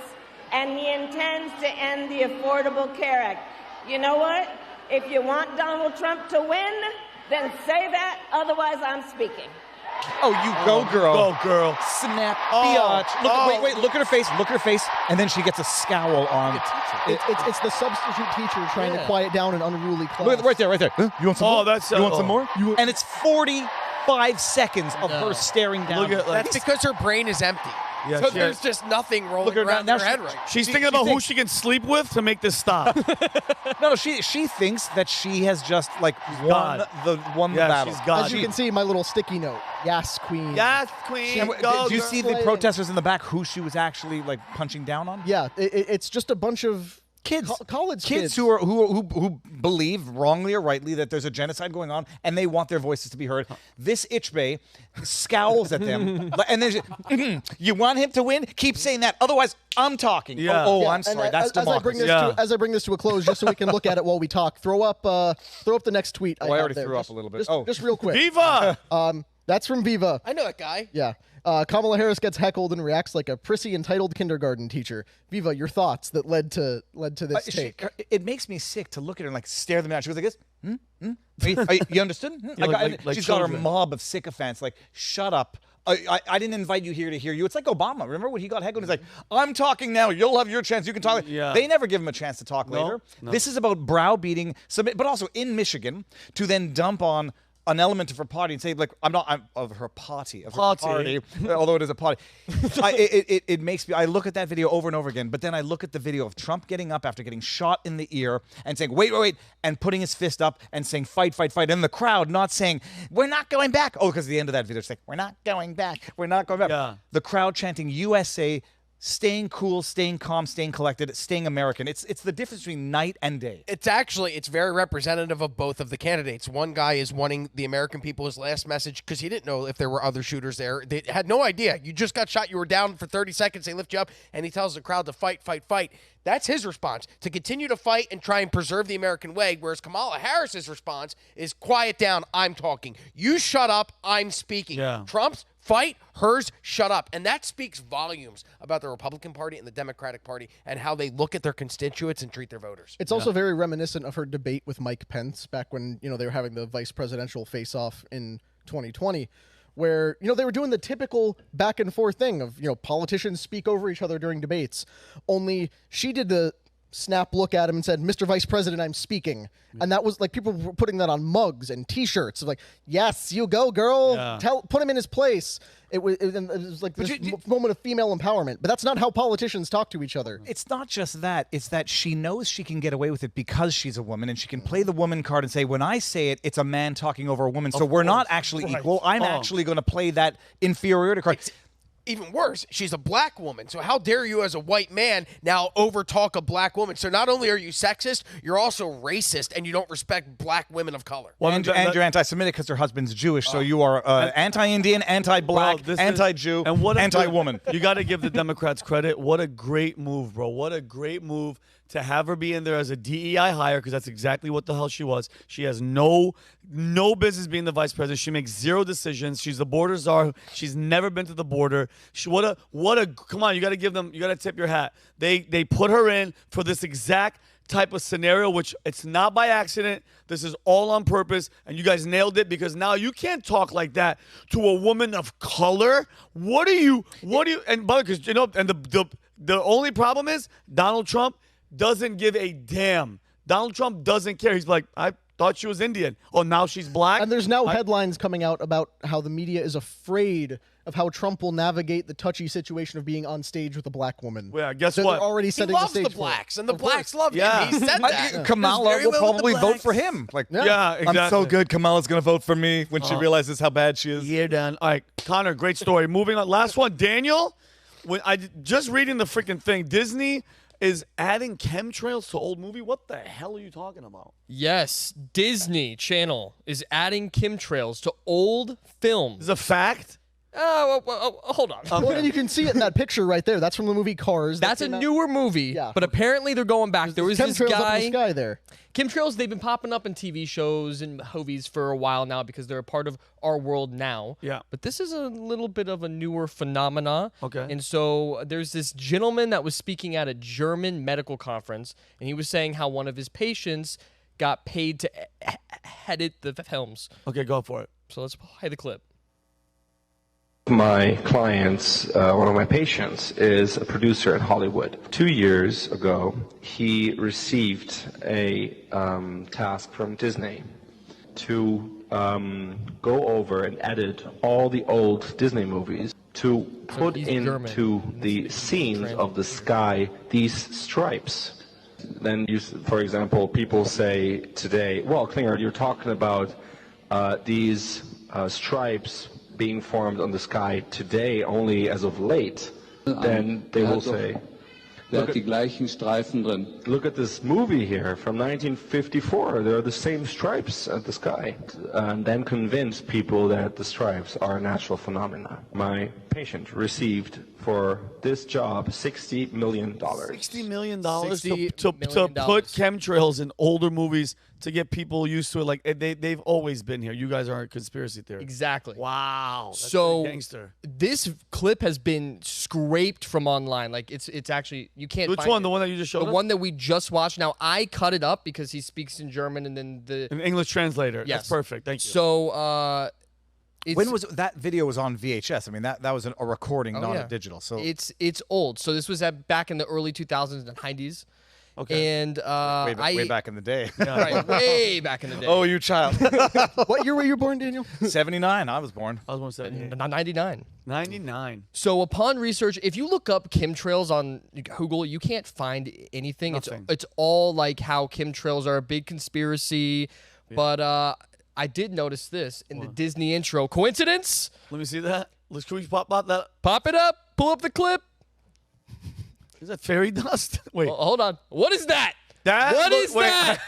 and he intends to end the Affordable Care Act. You know what? If you want Donald Trump to win, then say that. Otherwise, I'm speaking. Oh, you go, girl. Go, girl. Snap, Oh, biatch. Look, wait, look at her face. Look at her face. And then she gets a scowl on. It's the substitute teacher trying to quiet down an unruly class. Look at right there, right there. Huh? You want some more? That's, you want some oh. more? And it's 45 seconds of her staring down. Look at, like, That's because her brain is empty. Yeah, So she there's has- just nothing rolling Look at her around now. in her head right now. she's thinking about who she can sleep with to make this stop. No, she thinks that she has just like won God. the Yeah, battle. she's God. As you can see, my little sticky note. Yes, queen. Yes, queen. And Go, did you girl. see the protesters in the back who she was actually like punching down on? Yeah, it's just a bunch of Kids, college kids who believe wrongly or rightly that there's a genocide going on and they want their voices to be heard. This Itchbay scowls at them and then you want him to win? Keep saying that. Otherwise, I'm talking. Yeah. Oh, Yeah, I'm and sorry. That's as I bring democracy. this as I bring this to a close, just so we can look at it while we talk. Throw up the next tweet. I have already there. threw up Just- a little bit. Just, Oh. just real quick. Viva! That's from Viva. I know that guy. Yeah. Kamala Harris gets heckled and reacts like a prissy, entitled kindergarten teacher. Viva, your thoughts that led to this take. It makes me sick to look at her and like stare them down. She goes like this. You understood? Yeah, like She's got her children. mob of sycophants. Like, shut up. I didn't invite you here to hear you. It's like Obama. Remember when he got heckled? He's like, I'm talking now. You'll have your chance. You can talk. Yeah. They never give him a chance to talk later. No. This is about browbeating, but also in Michigan to then dump on an element of her party and say, like, I'm of her party, of her Party. party, although it is a party. It makes me, I look at that video over and over again, but then I look at the video of Trump getting up after getting shot in the ear and saying, wait, and putting his fist up and saying, fight, and the crowd not saying, we're not going back. Oh, because at the end of that video, it's like, we're not going back. Yeah. The crowd chanting USA, staying cool, staying calm, staying collected, staying American. It's the difference between night and day. It's very representative of both of the candidates. One guy is wanting the American people his last message because he didn't know if there were other shooters there. They had no idea. You just got shot. You were down for 30 seconds. They lift you up, and he tells the crowd to fight. That's his response, to continue to fight and try and preserve the American way, whereas Kamala Harris's response is quiet down. I'm talking. You shut up. I'm speaking. Yeah. Trump's fight, hers, shut up. And that speaks volumes about the Republican Party and the Democratic Party and how they look at their constituents and treat their voters. It's also very reminiscent of her debate with Mike Pence back when, they were having the vice presidential face-off in 2020, where, they were doing the typical back and forth thing of, politicians speak over each other during debates. Only she did the snap look at him and said, Mr. Vice President, I'm speaking. And that was like, people were putting that on mugs and t-shirts like, yes, you go, girl. Yeah. Put him in his place. It was like this moment of female empowerment, but that's not how politicians talk to each other. It's not just that. It's that she knows she can get away with it because she's a woman, and she can play the woman card and say, when I say it, it's a man talking over a woman. So we're not actually equal. I'm actually going to play that inferiority card. Even worse, she's a black woman. So how dare you as a white man now overtalk a black woman? So not only are you sexist, you're also racist, and you don't respect black women of color. Well, And you're anti-Semitic because her husband's Jewish, so you are anti-Indian, anti-black, anti-Jew, and what anti-woman. You got to give the Democrats credit. What a great move, bro. What a great move to have her be in there as a DEI hire, because that's exactly what the hell she was. She has no business being the vice president. She makes zero decisions. She's the border czar. She's never been to the border. What a come on, you got to give them, you got to tip your hat. They put her in for this exact type of scenario, which it's not by accident. This is all on purpose, and you guys nailed it, because now you can't talk like that to a woman of color. What do you, and because and the only problem is Donald Trump doesn't give a damn. Donald Trump doesn't care. He's like, Thought she was Indian. Oh, now she's black. And there's now headlines coming out about how the media is afraid of how Trump will navigate the touchy situation of being on stage with a black woman. Yeah, guess so what? They're already He setting loves the the stage for it. blacks, and the Of course. blacks love Yeah. him. He said that. Kamala Very will well with the probably vote for blacks. him. Like, Yeah, exactly. I'm so good. Kamala's gonna vote for me when she realizes how bad she is. Yeah, Dan. All right, Connor, great story. Moving on. Last one, Daniel. When just reading the freaking thing, Disney is adding chemtrails to old movie. What the hell are you talking about? Yes, Disney Channel is adding chemtrails to old films. Is a fact? Hold on. Well, and you can see it in that picture right there. That's from the movie Cars. That's a came out- newer movie, Yeah. but apparently they're going back. There was this Chemtrails up in guy. the sky there. Chemtrails, they've been popping up in TV shows and movies for a while now because they're a part of our world now. Yeah. But this is a little bit of a newer phenomena. Okay. And so there's this gentleman that was speaking at a German medical conference, and he was saying how one of his patients got paid to edit the films. Okay, go for it. So let's play the clip. My clients, one of my patients, is a producer in Hollywood. 2 years ago, he received a task from Disney to go over and edit all the old Disney movies to put he's into German. the scenes of the sky these stripes. Then, for example, people say today, well, Klinger, you're talking about these stripes being formed on the sky today only as of late. Then they will say, hat die gleichen Streifen drin. look at this movie here from 1954. There are the same stripes at the sky. And then convince people that the stripes are a natural phenomena. My patient received for this job $60 million. $60 million to $60 million. put chemtrails in older movies to get people used to it. Like they've always been here. You guys aren't conspiracy theory. Exactly. Wow. That's So pretty gangster. this clip has been scraped from online. Like it's actually you can't. Which find one? it. The one that you just showed The us? one that we just watched. Now I cut it up because he speaks in German, and then An English translator. Yes. That's perfect. Thank you. So it's, When was that video was on VHS? I mean, that was a recording, not yeah. a digital. So it's old. So this was back in the early 2000s and 90s. Okay. And way back in the day. right, way back in the day. Oh, you child. What year were you born, Daniel? 79. I was born. I was 178. Not 99. 99. So upon research, if you look up chemtrails on Google, you can't find anything. Nothing. It's all like how chemtrails are a big conspiracy. Yeah. But I did notice this in the Disney intro. Coincidence? Let me see that. Can we pop that? Pop it up. Pull up the clip. Is that fairy dust? Wait. Hold on. What is that? What is that?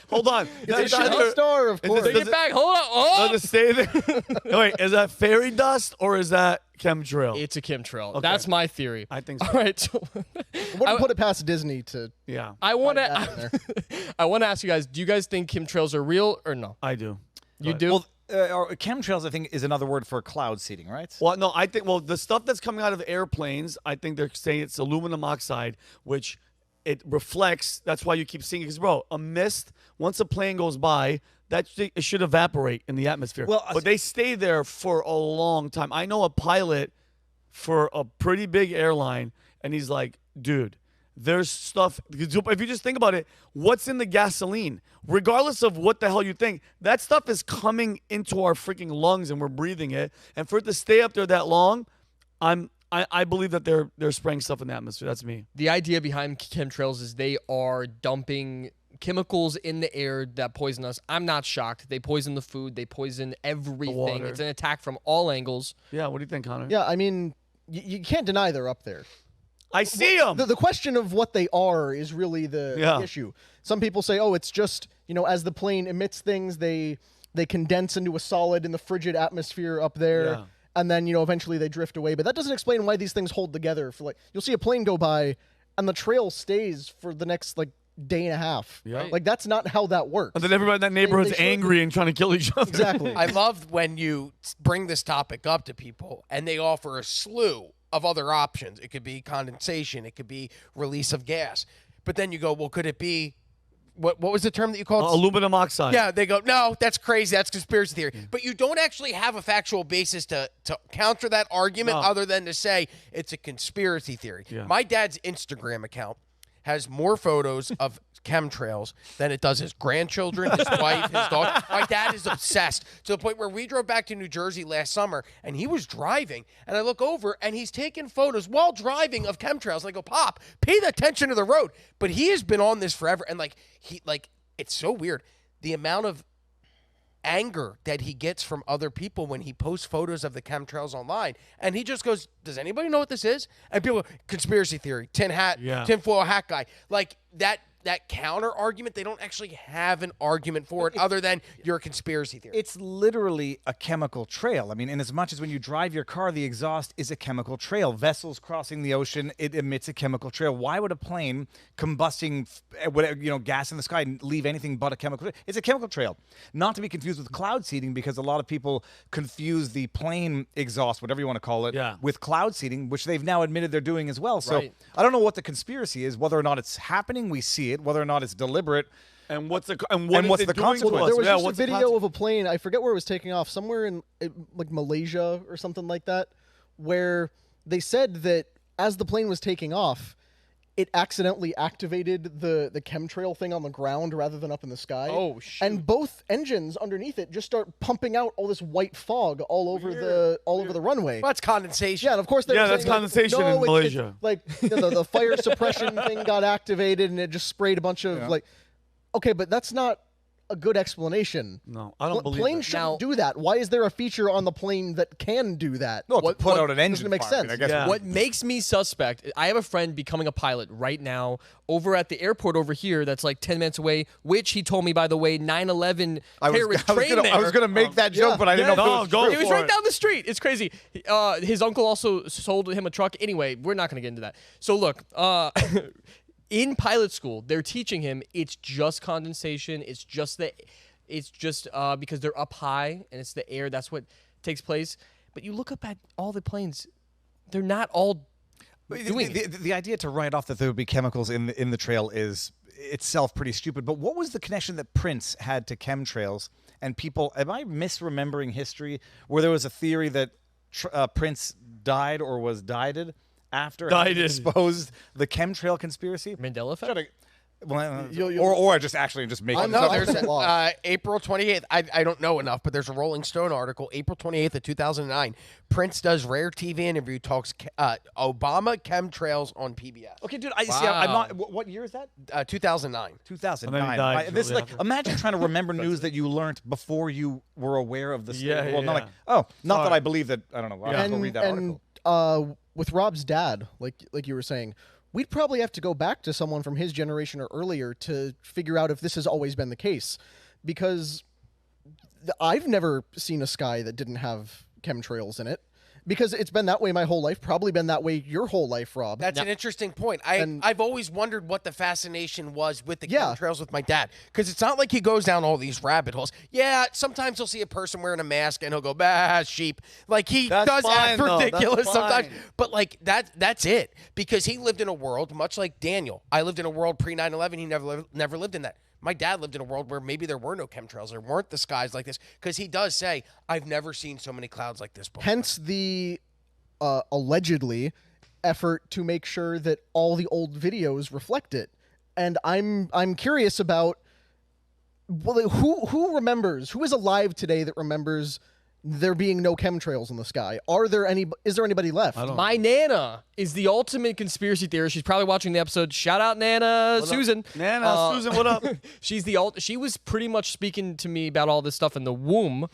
Hold on. It's a shooting star, of course. Take it back. Hold on. Oh, Does it stay there? Wait, is that fairy dust or is that chemtrail? it's a chemtrail. Okay. That's my theory. I think so. All right. So Wouldn't put it past Disney to. Yeah, I want that in there. to. I want to ask you guys. Do you guys think chemtrails are real or no? I do. You But- do. Well, chemtrails, I think, is another word for cloud seeding, right? Well, no, I think, the stuff that's coming out of airplanes, I think they're saying it's aluminum oxide, which it reflects. That's why you keep seeing it. Because, bro, a mist, once a plane goes by, it should evaporate in the atmosphere. Well, but they stay there for a long time. I know a pilot for a pretty big airline, and he's like, dude, there's stuff. If you just think about it, what's in the gasoline? Regardless of what the hell you think, that stuff is coming into our freaking lungs and we're breathing it. And for it to stay up there that long, I believe that they're spraying stuff in the atmosphere. That's me. The idea behind chemtrails is they are dumping chemicals in the air that poison us. I'm not shocked. They poison the food. They poison everything. water. It's an attack from all angles. Yeah, what do you think, Connor? Yeah, I mean, you can't deny they're up there. I see them. The question of what they are is really the Yeah. issue. Some people say, oh, it's just, as the plane emits things, they condense into a solid in the frigid atmosphere up there. Yeah. And then, eventually they drift away. But that doesn't explain why these things hold together. For you'll see a plane go by and the trail stays for the next day and a half. Yeah. That's not how that works. And then everybody in that neighborhood's they angry and trying to kill each other. Exactly. I love when you bring this topic up to people and they offer a slew of other options. It could be condensation. It could be release of gas. But then you go, well, could it be, what was the term that you called? Aluminum oxide. Yeah, they go, no, that's crazy. That's conspiracy theory. But you don't actually have a factual basis to counter that argument other than to say it's a conspiracy theory. Yeah. My dad's Instagram account has more photos of chemtrails than it does his grandchildren, his wife, his dog. My dad is obsessed to the point where we drove back to New Jersey last summer, and he was driving, and I look over, and he's taking photos while driving of chemtrails. And I go, Pop, pay the attention to the road. But he has been on this forever, and it's so weird. The amount of anger that he gets from other people when he posts photos of the chemtrails online, and he just goes, does anybody know what this is? And people, conspiracy theory, tinfoil hat guy, like that counter argument, they don't actually have an argument for it other than you're a conspiracy theory. It's literally a chemical trail. I mean, in as much as when you drive your car, the exhaust is a chemical trail. Vessels crossing the ocean, it emits a chemical trail. Why would a plane combusting, gas in the sky leave anything but a chemical trail? It's a chemical trail. Not to be confused with cloud seeding, because a lot of people confuse the plane exhaust, whatever you want to call it, with cloud seeding, which they've now admitted they're doing as well. So I don't know what the conspiracy is, whether or not it's happening, we see it, whether or not it's deliberate, and what's the consequence? Well, there was just a video of a plane. I forget where it was taking off, somewhere in like Malaysia or something like that, where they said that as the plane was taking off, it accidentally activated the chemtrail thing on the ground rather than up in the sky. Oh, shoot. And both engines underneath it just start pumping out all this white fog all over the runway. Well, that's condensation. Yeah, and of course they were that's saying, condensation in Malaysia. The fire suppression thing got activated and it just sprayed a bunch of okay, but that's not a good explanation. No, I don't believe planes shouldn't do that. Why is there a feature on the plane that can do that? No, to put out an engine doesn't make fire. sense. I guess What makes me suspect, I have a friend becoming a pilot right now over at the airport over here that's like 10 minutes away, which he told me, by the way, 9/11 terrorist trained there. I was going to make that joke, but I didn't know if it was true. It was right down the street. It's crazy. His uncle also sold him a truck. Anyway, we're not going to get into that. So look, in pilot school, they're teaching him it's just condensation. It's just because they're up high and it's the air. That's what takes place. But you look up at all the planes, they're not all doing it. The idea to write off that there would be chemicals in the trail is itself pretty stupid. But what was the connection that Prince had to chemtrails? And people, am I misremembering history where there was a theory that Prince died or was died after having exposed the chemtrail conspiracy? Mandela effect? Or I just making no, there's April 28th. I don't know enough, but there's a Rolling Stone article, April 28th of 2009. Prince does rare TV interview, talks Obama chemtrails on PBS. Okay, dude, I'm not. What year is that? 2009. 2009. This is like, imagine trying to remember news that you learned before you were aware of the story. Not that I believe that. I don't know. I'll go read that article. With Rob's dad, like you were saying, we'd probably have to go back to someone from his generation or earlier to figure out if this has always been the case, because I've never seen a sky that didn't have chemtrails in it, because it's been that way my whole life, probably been that way your whole life, Rob. That's an interesting point. I've always wondered what the fascination was with the chemtrails with my dad, because it's not like he goes down all these rabbit holes. Yeah, sometimes he'll see a person wearing a mask and he'll go, bah, sheep. Like, he does act ridiculous sometimes. But, like, that's it, because he lived in a world, much like Daniel. I lived in a world pre-9/11. He never lived in that. My dad lived in a world where maybe there were no chemtrails. There weren't the skies like this, because he does say, I've never seen so many clouds like this before. Hence the allegedly effort to make sure that all the old videos reflect it. And I'm curious about who remembers, who is alive today that remembers there being no chemtrails in the sky. Is there anybody left? My Nana is the ultimate conspiracy theorist. She's probably watching the episode. Shout out Nana, Susan. Susan, what up? She was pretty much speaking to me about all this stuff in the womb.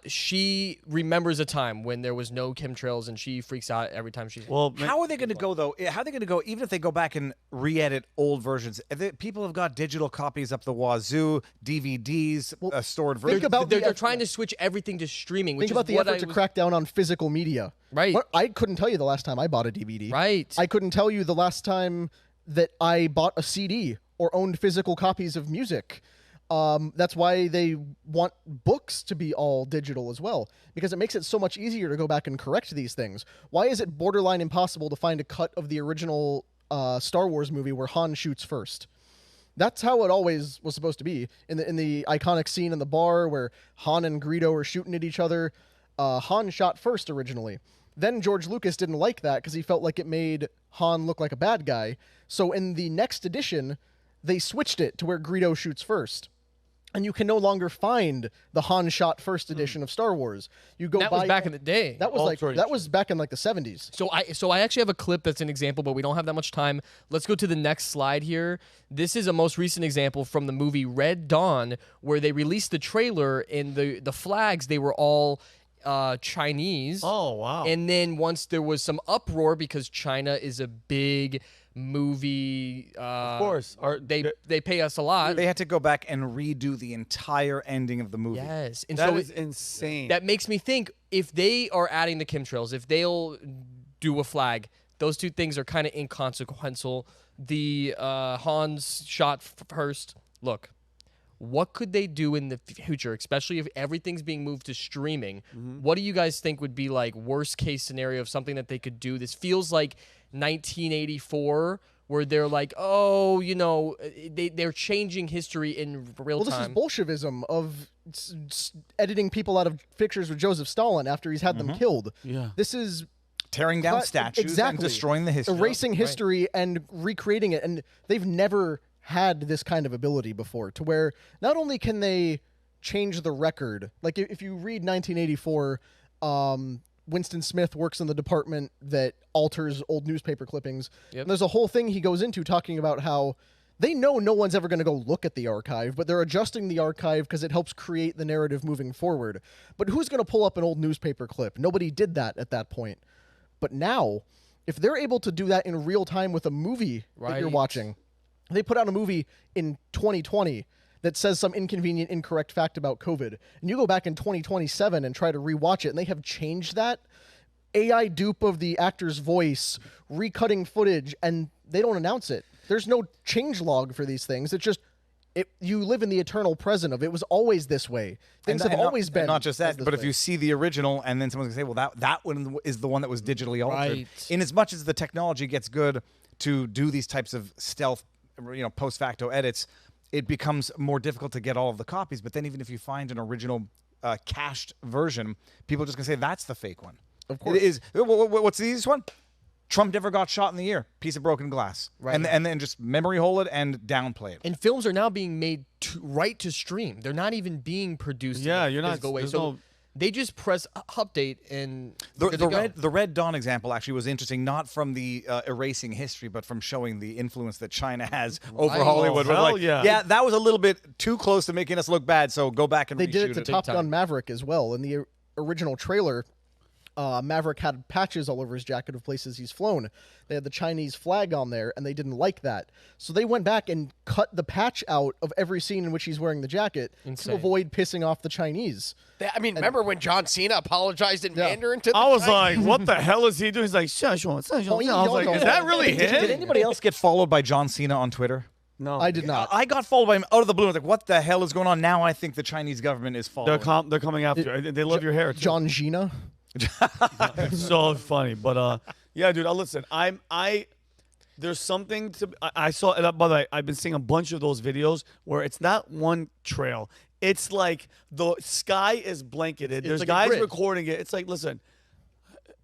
She remembers a time when there was no chemtrails, and she freaks out every time she's. Well, how are they going to go though? How are they going to go? Even if they go back and re-edit old versions, people have got digital copies up the wazoo, DVDs, stored versions. They're trying to switch everything to streaming. Which think about the effort to crack down on physical media. Right. I couldn't tell you the last time I bought a DVD. Right. I couldn't tell you the last time that I bought a CD or owned physical copies of music. That's why they want books to be all digital as well, because it makes it so much easier to go back and correct these things. Why is it borderline impossible to find a cut of the original Star Wars movie where Han shoots first? That's how it always was supposed to be. In the iconic scene in the bar where Han and Greedo are shooting at each other, Han shot first originally. Then George Lucas didn't like that because he felt like it made Han look like a bad guy. So in the next edition, they switched it to where Greedo shoots first. And you can no longer find the Han shot first edition of Star Wars. You go That buy was back in the day. That was that was back in like the 70s. So I actually have a clip that's an example, but we don't have that much time. Let's go to the next slide here. This is a most recent example from the movie Red Dawn, where they released the trailer and the flags, they were all Chinese. Oh, wow. And then once there was some uproar because China is a big movie, Of course. they pay us a lot. They had to go back and redo the entire ending of the movie. Yes, and That so is insane. that makes me think if they are adding the chemtrails, if they'll do a flag, those two things are kind of inconsequential. The Han's shot first. Look, what could they do in the future, especially if everything's being moved to streaming? What do you guys think would be like worst case scenario of something that they could do? This feels like 1984, where they're like, oh, you know, they're changing history in real Well, time. this is Bolshevism of editing people out of pictures with Joseph Stalin after he's had them killed. Yeah. This is Tearing down statues and destroying the history. erasing history and recreating it. And they've never had this kind of ability before, to where not only can they change the record, like if you read 1984, Winston Smith works in the department that alters old newspaper clippings. Yep. And there's a whole thing he goes into talking about how they know no one's ever going to go look at the archive, but they're adjusting the archive because it helps create the narrative moving forward. But who's going to pull up an old newspaper clip? Nobody did that at that point. But now, if they're able to do that in real time with a movie that you're Right. watching, they put out a movie in 2020 that says some inconvenient, incorrect fact about COVID, and you go back in 2027 and try to rewatch it, and they have changed that AI dupe of the actor's voice, recutting footage, and they don't announce it. There's no change log for these things. It's just you live in the eternal present of it was always this way. Things have always been. Not just that, this but if way. you see the original and then someone's going to say, well, that one is the one that was digitally altered. Right. In as much as the technology gets good to do these types of stealth, post facto edits, it becomes more difficult to get all of the copies. But then even if you find an original cached version, people are just going to say that's the fake one. Of course. It is. What's the easiest one? Trump never got shot in the ear. Piece of broken glass. Right. And then just memory hole it and downplay it. And films are now being made right to stream. They're not even being produced. Yeah, in a you're not- physical way. there's So no- they just press update and good to go. The Red Dawn example actually was interesting, not from the erasing history, but from showing the influence that China has over Right. Hollywood. Oh, We're hell like, yeah. that was a little bit too close to making us look bad, so go back and They reshoot did it to it. Top time. Gun Maverick as well. In the original trailer, Maverick had patches all over his jacket of places he's flown. They had the Chinese flag on there, and they didn't like that. So they went back and cut the patch out of every scene in which he's wearing the jacket Insane. to avoid pissing off the Chinese. I mean, remember when John Cena apologized in Mandarin to the I was Chinese? like, what the hell is he doing? He's like, I was like, is that really Did him? anybody else get followed by John Cena on Twitter? No. I did not. I got followed by him out of the blue. I was like, what the hell is going on? Now I think the Chinese government is following. They're coming after you. They love your hair, too. John Gina. It's so funny, but yeah, dude. Listen, there's something to. I saw. By the way, I've been seeing a bunch of those videos where it's not one trail. It's like the sky is blanketed. There's like a guys grid. recording it. It's like, listen,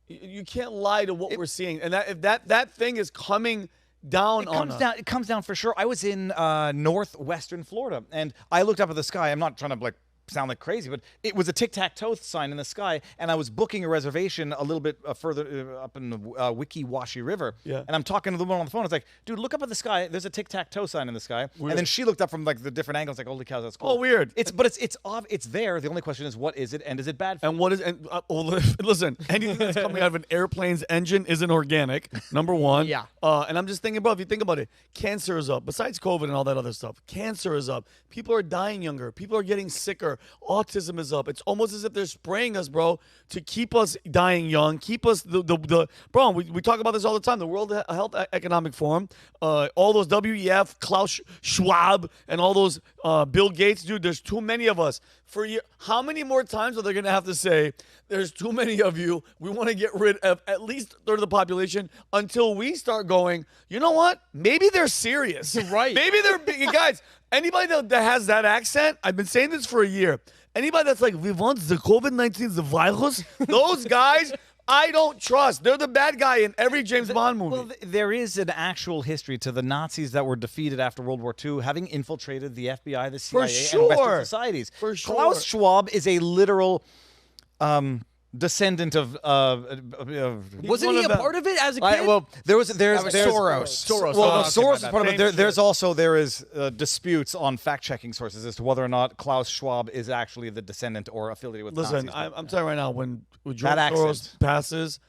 you can't lie to what we're seeing, and if that thing is coming down on us. It comes down for sure. I was in northwestern Florida, and I looked up at the sky. I'm not trying to sound like crazy, but it was a tic-tac-toe sign in the sky, and I was booking a reservation a little bit further up in the Wiki-Washi River. Yeah. And I'm talking to the woman on the phone. It's like, dude, look up at the sky. There's a tic-tac-toe sign in the sky. And then she looked up from the different angles, like, holy cow, that's cool. Oh, weird. It's there. The only question is, what is it, and is it bad for you? And what is listen, anything that's coming out of an airplane's engine isn't organic, number one. Yeah. And I'm just thinking, bro, if you think about it, cancer is up. Besides COVID and all that other stuff, cancer is up. People are dying younger. People are getting sicker. Autism is up. It's almost as if they're spraying us, bro, to keep us dying young, keep us bro, we talk about this all the time. The World Health Economic Forum, all those WEF, Klaus Schwab, and all those Bill Gates, dude, there's too many of us. How many more times are they going to have to say, there's too many of you, we want to get rid of at least a third of the population until we start going, you know what? Maybe they're serious. Right. Maybe they're big. Guys, anybody that has that accent, I've been saying this for a year. Anybody that's like, we want the COVID-19, the virus, those guys, I don't trust. They're the bad guy in every James Bond movie. Well, there is an actual history to the Nazis that were defeated after World War II, having infiltrated the FBI, the CIA, and Western societies. For sure. Klaus Schwab is a literal descendant of. Wasn't he a part of it as a kid? Well, there's Soros. Well, no, Soros is part of it. There is disputes on fact-checking sources as to whether or not Klaus Schwab is actually the descendant or affiliated with Listen, Nazis. I'm telling you right now, when George That Soros accent. passes,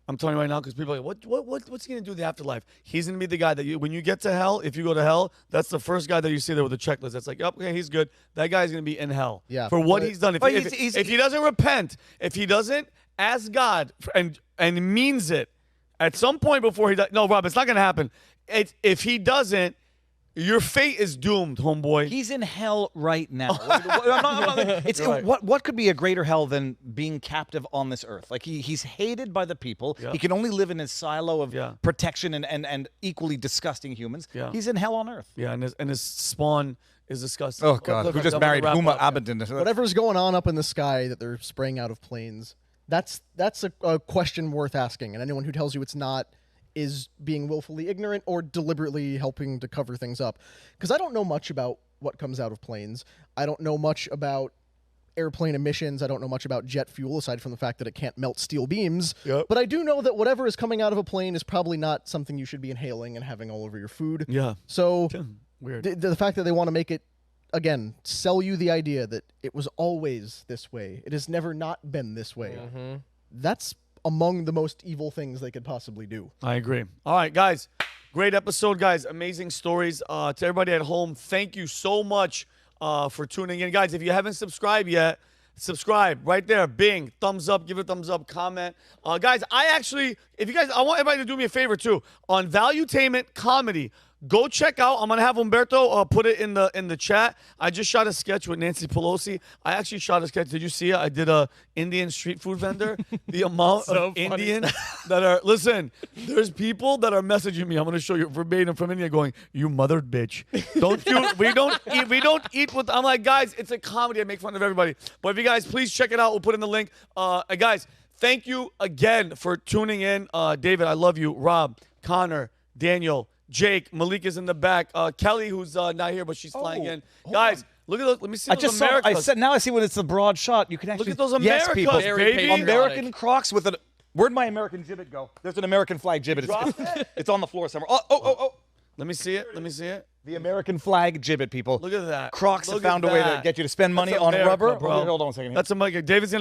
I'm telling you right now, because people are like, what's he going to do in the afterlife? He's going to be the guy that when you get to hell, if you go to hell, that's the first guy that you see there with a checklist. That's like, okay, he's good. That guy's going to be in hell for what he's done. If he doesn't repent, if he doesn't ask God and means it at some point before he does, no, Rob, it's not going to happen. If he doesn't, your fate is doomed, homeboy. He's in hell right now. What could be a greater hell than being captive on this earth? Like he's hated by the people. Yeah. He can only live in his silo of protection and equally disgusting humans. Yeah. He's in hell on earth. Yeah, and his spawn is disgusting. Oh God, who just married Huma Abedin? Whatever's going on up in the sky that they're spraying out of planes, that's a question worth asking. And anyone who tells you it's not is being willfully ignorant or deliberately helping to cover things up. Because I don't know much about what comes out of planes. I don't know much about airplane emissions. I don't know much about jet fuel, aside from the fact that it can't melt steel beams. Yep. But I do know that whatever is coming out of a plane is probably not something you should be inhaling and having all over your food. Yeah. So Weird. The fact that they want to make it, again, sell you the idea that it was always this way. It has never not been this way. Mm-hmm. That's among the most evil things they could possibly do. I agree. All right, guys. Great episode, guys. Amazing stories. To everybody at home, thank you so much for tuning in. Guys, if you haven't subscribed yet, subscribe right there. Bing. Thumbs up. Give it a thumbs up. Comment. Guys, I want everybody to do me a favor, too. On Valuetainment Comedy, go check out. I'm gonna have Umberto put it in the chat. I just shot a sketch with Nancy Pelosi. I actually shot a sketch. Did you see it? I did a Indian street food vendor. The amount of Indians that are there's people that are messaging me. I'm gonna show you verbatim from India, going, "You mothered bitch." We don't eat with. I'm like, guys, it's a comedy. I make fun of everybody. But if you guys please check it out, we'll put in the link. Guys, thank you again for tuning in. David, I love you. Rob, Connor, Daniel, Jake, Malik is in the back. Kelly, who's not here, but she's flying in. Guys, look at those. Let me see those Americas. Now I see when it's the broad shot. You can actually look at those Americas, people. baby. American Crocs with an. Where'd my American gibbet go? There's an American flag gibbet. It's on the floor somewhere. Oh. Let me see it. The American flag gibbet, people. Look at that. Crocs have found a way to get you to spend money on rubber. Bro. Hold on a second. That's America. Dave has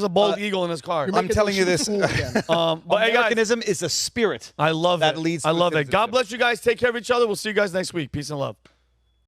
a bald eagle in his car. I'm telling you this. But hey, guys, Americanism is a spirit. I love that it. leads. I love it. God bless you guys. Take care of each other. We'll see you guys next week. Peace and love.